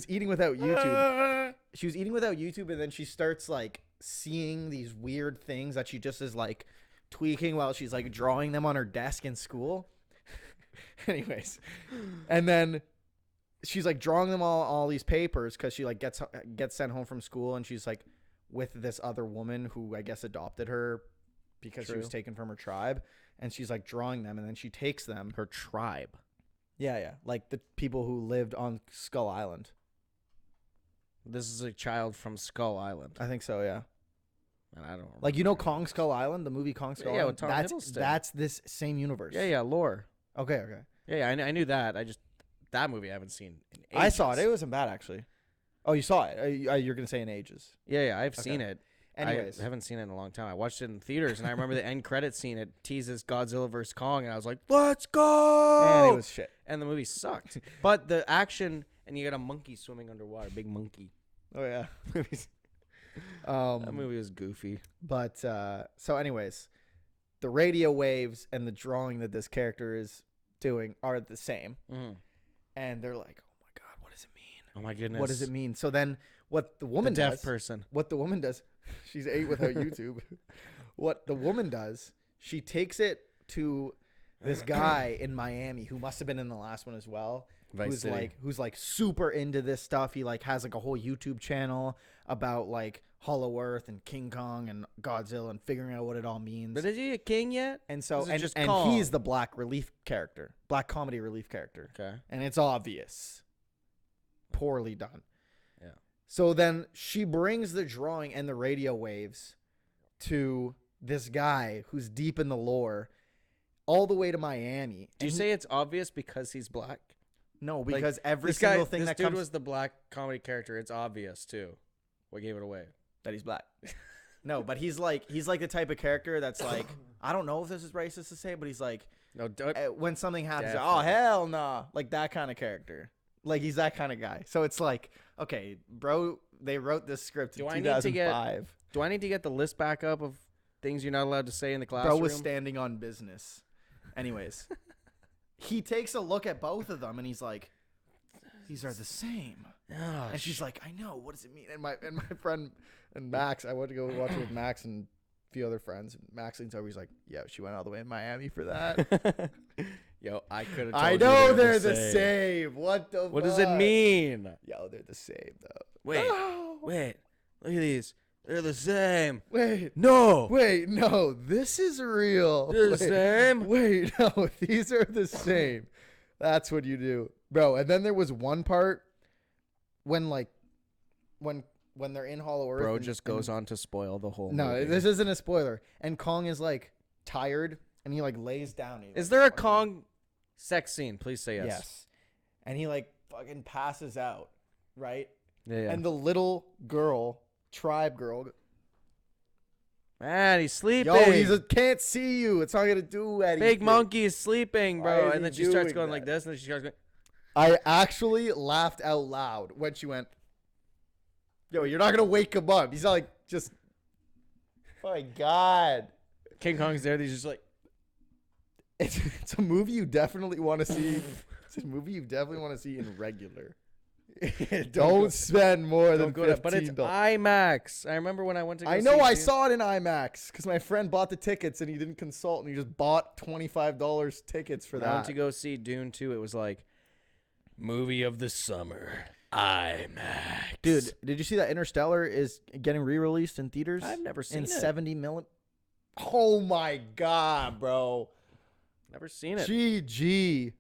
Speaker 1: eating without YouTube. She was eating without YouTube, and then she starts like seeing these weird things that she just is like tweaking while she's like drawing them on her desk in school. Anyways, and then she's like drawing them all these papers because she like gets sent home from school, and she's like with this other woman who I guess adopted her because she was taken from her tribe, and she's like drawing them, and then she takes them.
Speaker 2: Her tribe.
Speaker 1: Yeah, like the people who lived on Skull Island.
Speaker 2: This is a child from Skull Island.
Speaker 1: I think so, yeah.
Speaker 2: And I don't
Speaker 1: like, you know, Kong Skull Island, the movie Kong Skull Island.
Speaker 2: With Tom Hiddleston.
Speaker 1: That's this same universe.
Speaker 2: Yeah, lore.
Speaker 1: Okay.
Speaker 2: Yeah, I knew that. That movie I haven't seen in ages.
Speaker 1: I saw it. It wasn't bad, actually. Oh, you saw it? You're gonna say in ages?
Speaker 2: Yeah, I've seen it.
Speaker 1: Anyways,
Speaker 2: I haven't seen it in a long time. I watched it in theaters, and I remember the end credit scene. It teases Godzilla vs Kong, and I was like, "Let's go!"
Speaker 1: And it was shit.
Speaker 2: And the movie sucked. But the action, and you got a monkey swimming underwater, big monkey.
Speaker 1: Oh yeah,
Speaker 2: that movie was goofy.
Speaker 1: But so, anyways, the radio waves and the drawing that this character is doing are the same, and they're like, "Oh my god, what does it mean?
Speaker 2: Oh my goodness,
Speaker 1: what does it mean?" So then, what the woman does?
Speaker 2: Deaf person.
Speaker 1: What the woman does? She's ate without YouTube. What the woman does? She takes it to this guy in Miami who must have been in the last one as well. Who's like super into this stuff. He like has like a whole YouTube channel about like Hollow Earth and King Kong and Godzilla and figuring out what it all means.
Speaker 2: But is he a king yet?
Speaker 1: And so and
Speaker 2: Kong?
Speaker 1: He's the black comedy relief character.
Speaker 2: Okay.
Speaker 1: And it's obvious. Poorly done.
Speaker 2: Yeah.
Speaker 1: So then she brings the drawing and the radio waves to this guy who's deep in the lore all the way to Miami.
Speaker 2: Do you say it's obvious because he's black?
Speaker 1: No, because
Speaker 2: like,
Speaker 1: every single thing that
Speaker 2: this dude
Speaker 1: comes...
Speaker 2: was the black comedy character. It's obvious, too. What gave it away?
Speaker 1: That he's black. No, but he's like the type of character that's like, I don't know if this is racist to say, but he's like,
Speaker 2: no,
Speaker 1: when something happens,
Speaker 2: definitely.
Speaker 1: oh, hell nah. Like that kind of character. Like he's that kind of guy. So it's like, okay, bro, they wrote this script in 2005.
Speaker 2: Do I need to get the list back up of things you're not allowed to say in the classroom?
Speaker 1: Bro was standing on business. Anyways, he takes a look at both of them and he's like, these are the same.
Speaker 2: Oh,
Speaker 1: and she's like, I know. What does it mean? And my friend and Max, I went to go watch it with Max and a few other friends. Max leans over. He's like, yeah, she went all the way in Miami for that.
Speaker 2: Yo, I could have.
Speaker 1: I know they're the same. What the?
Speaker 2: What does it mean?
Speaker 1: Yo, they're the same though.
Speaker 2: Wait, wait. Look at these. They're the same.
Speaker 1: Wait,
Speaker 2: no.
Speaker 1: This is real.
Speaker 2: They're the same.
Speaker 1: Wait, no. These are the same. That's what you do, bro. And then there was one part when they're in Hollow Earth.
Speaker 2: Bro just goes on to spoil the whole.
Speaker 1: No,
Speaker 2: movie.
Speaker 1: This isn't a spoiler. And Kong is like tired, and he like lays down.
Speaker 2: Is there a Kong sex scene? Please say yes.
Speaker 1: Yes. And he like fucking passes out, right?
Speaker 2: Yeah.
Speaker 1: And the little girl, tribe girl.
Speaker 2: Man, he's sleeping.
Speaker 1: Yo, can't see you. It's not gonna do anything.
Speaker 2: Big monkey is sleeping, bro. And then she starts going
Speaker 1: that?
Speaker 2: like this, and then she starts going.
Speaker 1: I actually laughed out loud when she went, yo, you're not gonna wake him up. He's not like just. Oh my god.
Speaker 2: King Kong's there. He's just like.
Speaker 1: It's a movie you definitely want to see. It's a movie you definitely want to see in regular. Don't spend more than $15.
Speaker 2: But it's IMAX. I remember when I went to go
Speaker 1: I know I saw it in IMAX because my friend bought the tickets and he didn't consult and he just bought $25 tickets for that.
Speaker 2: I went to go see Dune 2. It was like movie of the summer. IMAX.
Speaker 1: Dude, did you see that Interstellar is getting re-released in theaters?
Speaker 2: I've never seen
Speaker 1: in
Speaker 2: it.
Speaker 1: 70 millimeter. Oh my god, bro.
Speaker 2: Never seen it.
Speaker 1: GG.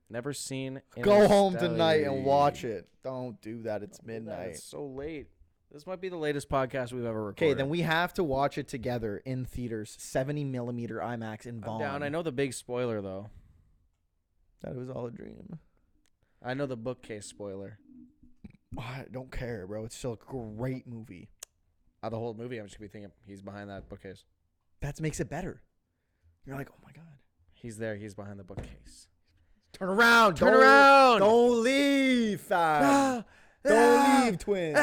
Speaker 2: Never seen.
Speaker 1: Go home tonight and
Speaker 2: Interstellar.
Speaker 1: watch it. Don't do that. It's
Speaker 2: Don't do that.
Speaker 1: midnight.
Speaker 2: It's so late. This might be the latest podcast we've ever recorded.
Speaker 1: Okay, then we have to watch it together in theaters, 70 millimeter IMAX in
Speaker 2: I'm
Speaker 1: Vaughn.
Speaker 2: down. I know the big spoiler though.
Speaker 1: That was all a dream.
Speaker 2: I know the bookcase spoiler.
Speaker 1: I don't care, bro. It's still a great movie.
Speaker 2: The whole movie, I'm just gonna be thinking he's behind that bookcase.
Speaker 1: That makes it better. You're like, oh my god.
Speaker 2: He's there. He's behind the bookcase.
Speaker 1: Turn around.
Speaker 2: Turn around.
Speaker 1: Don't leave, fam. Don't leave, twin.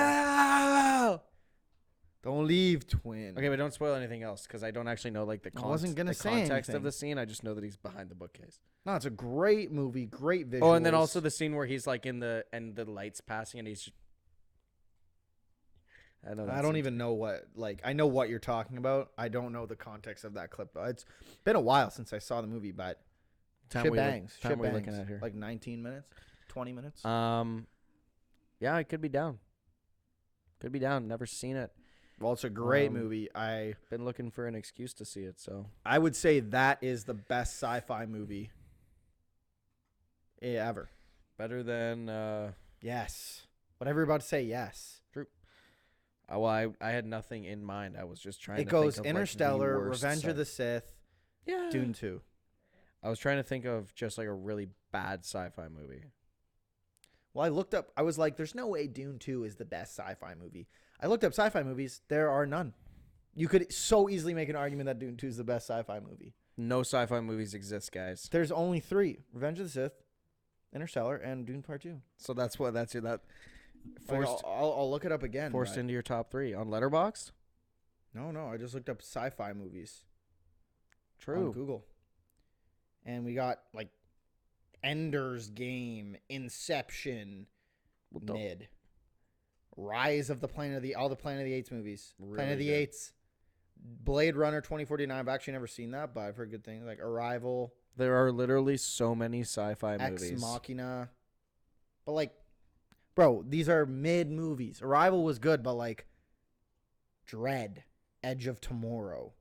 Speaker 1: Don't leave, twin.
Speaker 2: Okay, but don't spoil anything else because I don't actually know like the
Speaker 1: wasn't gonna say
Speaker 2: context
Speaker 1: anything.
Speaker 2: of the scene. I just know that he's behind the bookcase.
Speaker 1: No, it's a great movie. Great visuals.
Speaker 2: Oh, and then also the scene where he's like in the and the lights passing and he's. I know.
Speaker 1: I don't even know what, like, I know what you're talking about. I don't know the context of that clip. It's been a while since I saw the movie, but shit bangs. Shit
Speaker 2: we're
Speaker 1: bangs.
Speaker 2: looking at here.
Speaker 1: Like 19 minutes, 20 minutes.
Speaker 2: Yeah, I could be down. Could be down. Never seen it.
Speaker 1: Well, it's a great movie.
Speaker 2: Been looking for an excuse to see it, so.
Speaker 1: I would say that is the best sci-fi movie ever.
Speaker 2: Better than,
Speaker 1: Yes. Whatever you're about to say, yes.
Speaker 2: True. Well, I had nothing in mind. I was just trying
Speaker 1: It
Speaker 2: to
Speaker 1: goes
Speaker 2: think of,
Speaker 1: Interstellar,
Speaker 2: like, the worst
Speaker 1: Revenge of the Sith,
Speaker 2: Yeah.
Speaker 1: Dune 2.
Speaker 2: I was trying to think of just like a really bad sci-fi movie.
Speaker 1: Well, I looked up, I was like, there's no way Dune 2 is the best sci-fi movie. I looked up sci-fi movies. There are none. You could so easily make an argument that Dune 2 is the best sci-fi movie.
Speaker 2: No sci-fi movies exist, guys.
Speaker 1: There's only 3. Revenge of the Sith, Interstellar, and Dune Part 2.
Speaker 2: So that's your that
Speaker 1: Forced, I'll look it up again.
Speaker 2: forced
Speaker 1: but-
Speaker 2: into your top 3 on Letterboxd.
Speaker 1: No, I just looked up sci-fi movies on
Speaker 2: True.
Speaker 1: Google. And we got, like, Ender's Game, Inception,
Speaker 2: What the-
Speaker 1: mid. Rise of the Planet of the all the Planet of the Apes movies.
Speaker 2: Really
Speaker 1: Planet of the
Speaker 2: good.
Speaker 1: Apes. Blade Runner 2049. I've actually never seen that, but I've heard good things. Like Arrival,
Speaker 2: There are literally so many sci-fi
Speaker 1: Ex
Speaker 2: movies.
Speaker 1: Machina. But like, bro, these are mid movies. Arrival was good, but like Dread, Edge of Tomorrow.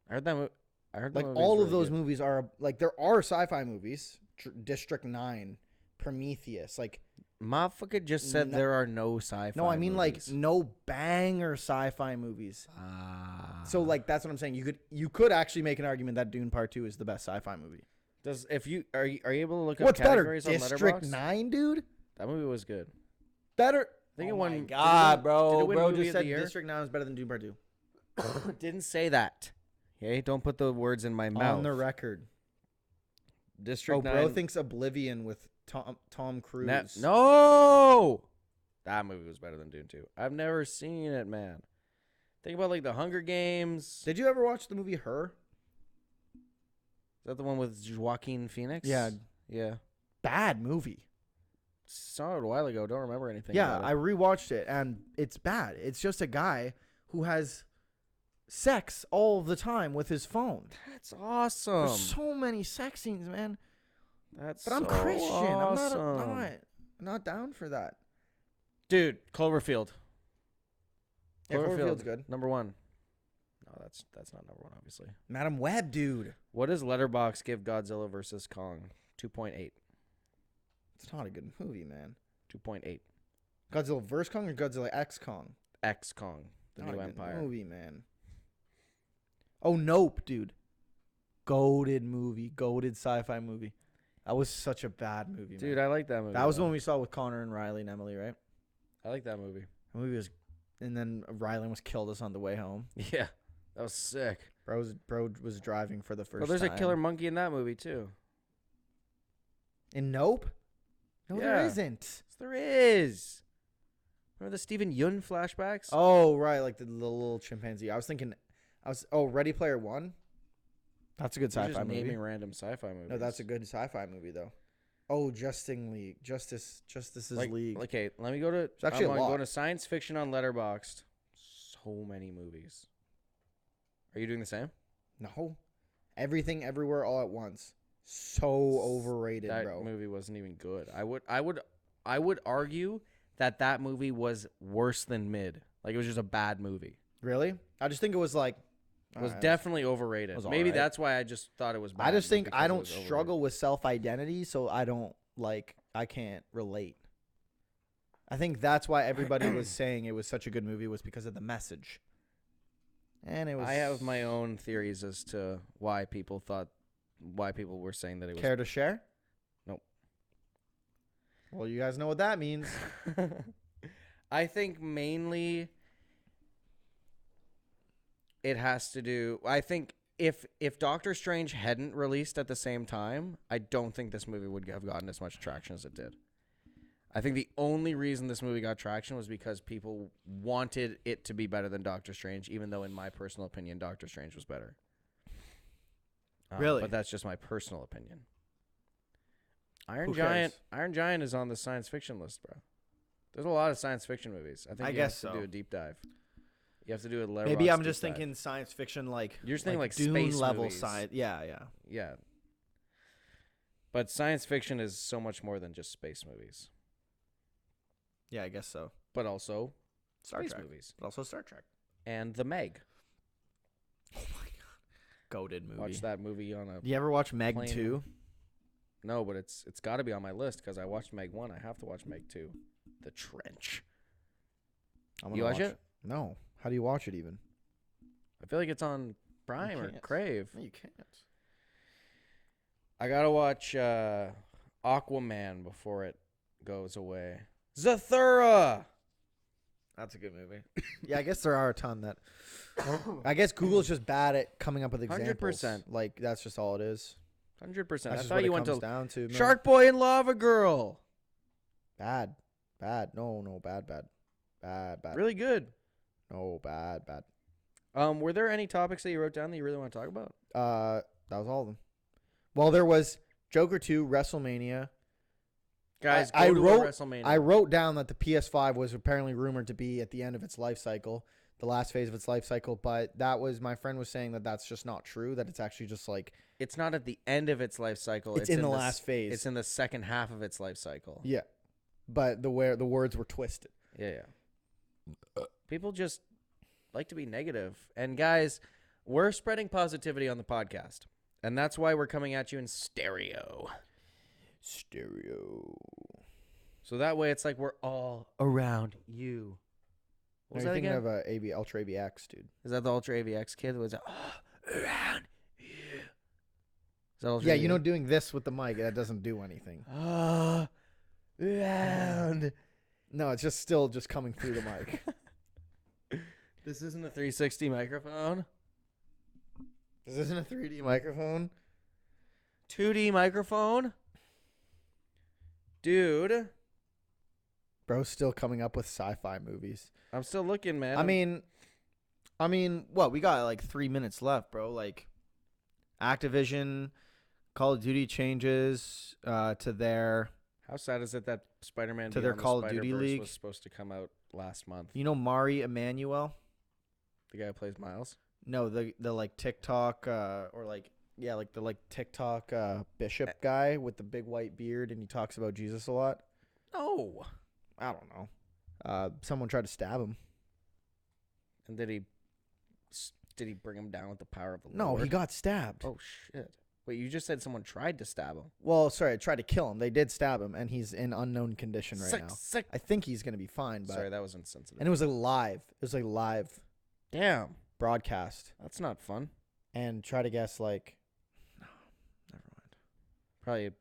Speaker 2: I heard that. I heard
Speaker 1: Like
Speaker 2: that
Speaker 1: all of those movies are like there are sci-fi movies. District 9, Prometheus, like
Speaker 2: Motherfucker just said
Speaker 1: No-
Speaker 2: there are no sci-fi.
Speaker 1: no, I mean like
Speaker 2: movies.
Speaker 1: no banger sci-fi movies.
Speaker 2: Ah.
Speaker 1: So like that's what I'm saying. You could actually make an argument that Dune Part 2 is the best sci-fi movie.
Speaker 2: Does if you are you able to look up
Speaker 1: What's better,
Speaker 2: categories on
Speaker 1: District
Speaker 2: Letterboxd?
Speaker 1: 9, dude?
Speaker 2: That movie was good.
Speaker 1: Better.
Speaker 2: I think it
Speaker 1: Oh
Speaker 2: won.
Speaker 1: my
Speaker 2: did it
Speaker 1: God,
Speaker 2: win-
Speaker 1: bro.
Speaker 2: did it win
Speaker 1: Bro
Speaker 2: movie
Speaker 1: just
Speaker 2: of the
Speaker 1: said
Speaker 2: year?
Speaker 1: District 9 is better than Dune Part 2.
Speaker 2: Didn't say that. Okay, don't put the words in my mouth.
Speaker 1: On the record.
Speaker 2: District
Speaker 1: Oh,
Speaker 2: 9.
Speaker 1: bro thinks Oblivion with Tom Cruise.
Speaker 2: No, that movie was better than Dune 2. I've never seen it, man. Think about like the Hunger Games.
Speaker 1: Did you ever watch the movie Her?
Speaker 2: Is that the one with Joaquin Phoenix?
Speaker 1: Yeah.
Speaker 2: Yeah.
Speaker 1: Bad movie.
Speaker 2: Saw it a while ago. Don't remember anything.
Speaker 1: Yeah,
Speaker 2: about
Speaker 1: I
Speaker 2: it.
Speaker 1: rewatched it and it's bad. It's just a guy who has sex all the time with his phone.
Speaker 2: That's awesome.
Speaker 1: There's so many sex scenes, man.
Speaker 2: That's
Speaker 1: But I'm
Speaker 2: so
Speaker 1: Christian.
Speaker 2: Awesome.
Speaker 1: I'm not down for that.
Speaker 2: Dude, Cloverfield.
Speaker 1: Yeah, Cloverfield's good.
Speaker 2: Number 1. No, that's not number 1, obviously.
Speaker 1: Madam Web, dude.
Speaker 2: What does Letterboxd give Godzilla versus Kong? 2.8.
Speaker 1: It's not a good movie, man.
Speaker 2: 2.8.
Speaker 1: Godzilla vs. Kong or Godzilla X Kong?
Speaker 2: X Kong, the
Speaker 1: Not
Speaker 2: new
Speaker 1: a good
Speaker 2: empire.
Speaker 1: movie, man. Oh, Nope, dude. Goated movie. Goated sci-fi movie. That was such a bad movie,
Speaker 2: Dude,
Speaker 1: man.
Speaker 2: I like that movie.
Speaker 1: That was the
Speaker 2: though.
Speaker 1: one we saw with Connor and Riley and Emily, right?
Speaker 2: I like that movie.
Speaker 1: The movie was... And then Riley almost killed us on the way home.
Speaker 2: Yeah, that was sick.
Speaker 1: Bro was driving for the first
Speaker 2: Well, there's
Speaker 1: time.
Speaker 2: a killer monkey in that movie too.
Speaker 1: In Nope? No, there
Speaker 2: Yeah.
Speaker 1: isn't.
Speaker 2: Yes, there is. Remember the Stephen Yun flashbacks?
Speaker 1: Oh, right. Like the little chimpanzee. Oh, Ready Player One? That's a good
Speaker 2: You're
Speaker 1: sci-fi
Speaker 2: just
Speaker 1: movie.
Speaker 2: naming random sci-fi movies.
Speaker 1: No, that's a good sci-fi movie, though. Oh, Justice's League.
Speaker 2: Okay, let me go to.
Speaker 1: actually a
Speaker 2: I'm
Speaker 1: lot.
Speaker 2: going to science fiction on Letterboxd. So many movies. Are you doing the same?
Speaker 1: No. Everything, Everywhere, All at Once. So overrated,
Speaker 2: That
Speaker 1: bro.
Speaker 2: movie wasn't even good. I would argue that movie was worse than mid. Like it was just a bad movie.
Speaker 1: Really? I just think it was like
Speaker 2: Was
Speaker 1: Alright,
Speaker 2: definitely overrated.
Speaker 1: was
Speaker 2: Maybe
Speaker 1: alright.
Speaker 2: that's why I just thought it was bad.
Speaker 1: I just
Speaker 2: was
Speaker 1: think
Speaker 2: because
Speaker 1: I
Speaker 2: it
Speaker 1: don't
Speaker 2: was overrated.
Speaker 1: struggle with self-identity, so I don't I can't relate. I think that's why everybody was saying it was such a good movie was because of the message. And it was.
Speaker 2: I have my own theories as to why people were saying that it was.
Speaker 1: Care to share?
Speaker 2: Nope.
Speaker 1: Well, you guys know what that means.
Speaker 2: I think mainly it has to do. I think if Doctor Strange hadn't released at the same time, I don't think this movie would have gotten as much traction as it did. I think the only reason this movie got traction was because people wanted it to be better than Doctor Strange, even though, in my personal opinion, Doctor Strange was better.
Speaker 1: Really?
Speaker 2: But that's just my personal opinion. Iron
Speaker 1: Who
Speaker 2: Giant.
Speaker 1: cares?
Speaker 2: Iron Giant is on the science fiction list, bro. There's a lot of science fiction movies. I think you
Speaker 1: guess
Speaker 2: have to
Speaker 1: so.
Speaker 2: do a deep dive. You have to do a
Speaker 1: Maybe I'm just thinking science fiction,
Speaker 2: You're just thinking like
Speaker 1: Dune
Speaker 2: space
Speaker 1: level
Speaker 2: movies.
Speaker 1: side. Yeah.
Speaker 2: Yeah. But science fiction is so much more than just space movies.
Speaker 1: Yeah, I guess so.
Speaker 2: But also
Speaker 1: Star
Speaker 2: space
Speaker 1: Trek.
Speaker 2: movies.
Speaker 1: But also Star Trek.
Speaker 2: And The Meg.
Speaker 1: Oh my god. Goated movie.
Speaker 2: Watch that movie on a...
Speaker 1: Do you ever watch Meg
Speaker 2: plane.
Speaker 1: 2?
Speaker 2: No, but it's got to be on my list because I watched Meg 1. I have to watch Meg 2. The Trench. You watch it?
Speaker 1: No. How do you watch it even?
Speaker 2: I feel like it's on Prime or
Speaker 1: can't.
Speaker 2: Crave.
Speaker 1: No, you can't.
Speaker 2: I got to watch Aquaman before it goes away. Zathura!
Speaker 1: That's a good movie. Yeah, I guess there are a ton that. I guess Google's just bad at coming up with examples.
Speaker 2: 100%.
Speaker 1: Like that's just all it is.
Speaker 2: 100%.
Speaker 1: That's
Speaker 2: I
Speaker 1: just
Speaker 2: thought
Speaker 1: what
Speaker 2: you
Speaker 1: it
Speaker 2: went
Speaker 1: comes
Speaker 2: to
Speaker 1: down to. Man.
Speaker 2: Shark Boy and Lava Girl.
Speaker 1: Bad. No, bad.
Speaker 2: Really good.
Speaker 1: No, bad.
Speaker 2: Were there any topics that you wrote down that you really want to talk about?
Speaker 1: That was all of them. Well, there was Joker 2, WrestleMania.
Speaker 2: Guys,
Speaker 1: I
Speaker 2: go to
Speaker 1: wrote,
Speaker 2: WrestleMania.
Speaker 1: I wrote down that the PS5 was apparently rumored to be at the end of its life cycle, the last phase of its life cycle, but that was my friend was saying that that's just not true, that it's actually just like
Speaker 2: It's not at the end of its life cycle.
Speaker 1: It's in the last phase.
Speaker 2: It's in the second half of its life cycle.
Speaker 1: yeah. But the words were twisted.
Speaker 2: Yeah. People just like to be negative. And guys, we're spreading positivity on the podcast. And that's why we're coming at you in stereo. So that way it's like we're all around you. What was
Speaker 1: You're
Speaker 2: that
Speaker 1: thinking
Speaker 2: again?
Speaker 1: of a Ultra AVX, dude.
Speaker 2: Is that the Ultra AVX kid that was around you? Is that Ultra
Speaker 1: Yeah, you know,
Speaker 2: AVX?
Speaker 1: doing this with the mic, that doesn't do anything.
Speaker 2: Around.
Speaker 1: No, it's just still just coming through the mic.
Speaker 2: This isn't a 360 microphone.
Speaker 1: This isn't a 3D microphone.
Speaker 2: 2D microphone. Dude.
Speaker 1: Bro's still coming up with sci-fi movies.
Speaker 2: I'm still looking, man.
Speaker 1: I mean, what? We got like 3 minutes left, bro. Like, Activision, Call of Duty changes to their.
Speaker 2: How sad is it that Spider-Man
Speaker 1: To their
Speaker 2: Beyond the
Speaker 1: Call of Duty
Speaker 2: Spider-Verse
Speaker 1: League?
Speaker 2: was supposed to come out last month?
Speaker 1: You know, Mari Emanuel.
Speaker 2: The guy who plays Miles.
Speaker 1: No, the like TikTok or like yeah, like the like TikTok bishop guy with the big white beard, and he talks about Jesus a lot.
Speaker 2: No.
Speaker 1: I don't know. Someone tried to stab him.
Speaker 2: And did he bring him down with the power of the
Speaker 1: No,
Speaker 2: Lord?
Speaker 1: he got stabbed.
Speaker 2: Oh shit! Wait, you just said someone tried to stab him.
Speaker 1: Well, sorry, I tried to kill him. They did stab him, and he's in unknown condition right now.
Speaker 2: Sick.
Speaker 1: I think he's gonna be fine, but
Speaker 2: Sorry, that was insensitive.
Speaker 1: and it was like live. It was like live
Speaker 2: Damn,
Speaker 1: broadcast,
Speaker 2: that's not fun.
Speaker 1: and try to guess like. No, never mind.
Speaker 2: Probably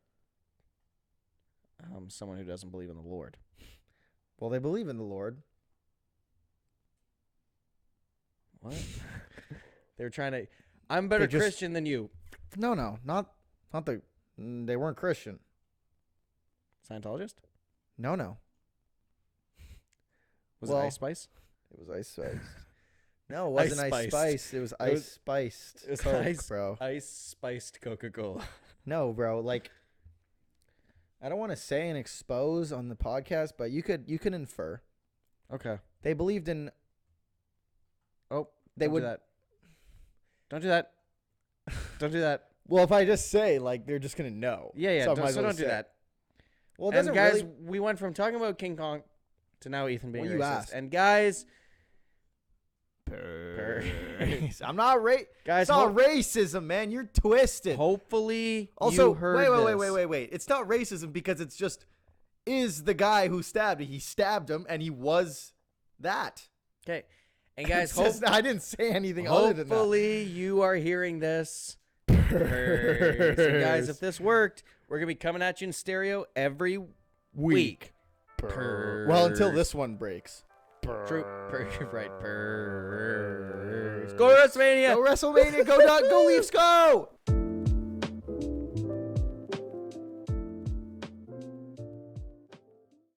Speaker 2: someone who doesn't believe in the Lord.
Speaker 1: Well, they believe in the Lord.
Speaker 2: What? They were trying to. I'm better Christian than you.
Speaker 1: No, not the. They weren't Christian.
Speaker 2: Scientologist?
Speaker 1: No.
Speaker 2: Was
Speaker 1: Well,
Speaker 2: it Ice Spice?
Speaker 1: It was ice spiced. No, it wasn't
Speaker 2: Ice
Speaker 1: ice
Speaker 2: spiced.
Speaker 1: spiced. It was ice spiced.
Speaker 2: It was
Speaker 1: Coke,
Speaker 2: ice,
Speaker 1: bro.
Speaker 2: Ice spiced Coca-Cola.
Speaker 1: No, bro. Like, I don't want to say and expose on the podcast, but you could infer.
Speaker 2: Okay.
Speaker 1: They believed in.
Speaker 2: Oh,
Speaker 1: They
Speaker 2: don't
Speaker 1: would.
Speaker 2: do that. Don't do that. Don't do that.
Speaker 1: Well, if I just say, like, they're just gonna know.
Speaker 2: Yeah.
Speaker 1: So I might
Speaker 2: don't,
Speaker 1: as
Speaker 2: so
Speaker 1: well
Speaker 2: don't do
Speaker 1: say-
Speaker 2: that.
Speaker 1: Well, it
Speaker 2: And
Speaker 1: doesn't
Speaker 2: guys,
Speaker 1: really.
Speaker 2: we went from talking about King Kong to now Ethan being
Speaker 1: Well, you
Speaker 2: racist.
Speaker 1: asked.
Speaker 2: And guys,
Speaker 1: I'm not
Speaker 2: Guys,
Speaker 1: It's not racism, man. You're twisted.
Speaker 2: Hopefully,
Speaker 1: Also,
Speaker 2: you heard this.
Speaker 1: wait. It's not racism because it's just is the guy who stabbed him. He stabbed him, and he was that.
Speaker 2: Okay, and guys,
Speaker 1: I didn't say anything other than that.
Speaker 2: hopefully you are hearing this. So guys, if this worked, we're gonna be coming at you in stereo every week.
Speaker 1: Well, until this one breaks.
Speaker 2: True. Right. Go WrestleMania.
Speaker 1: Go WrestleMania. Go Leafs. Go.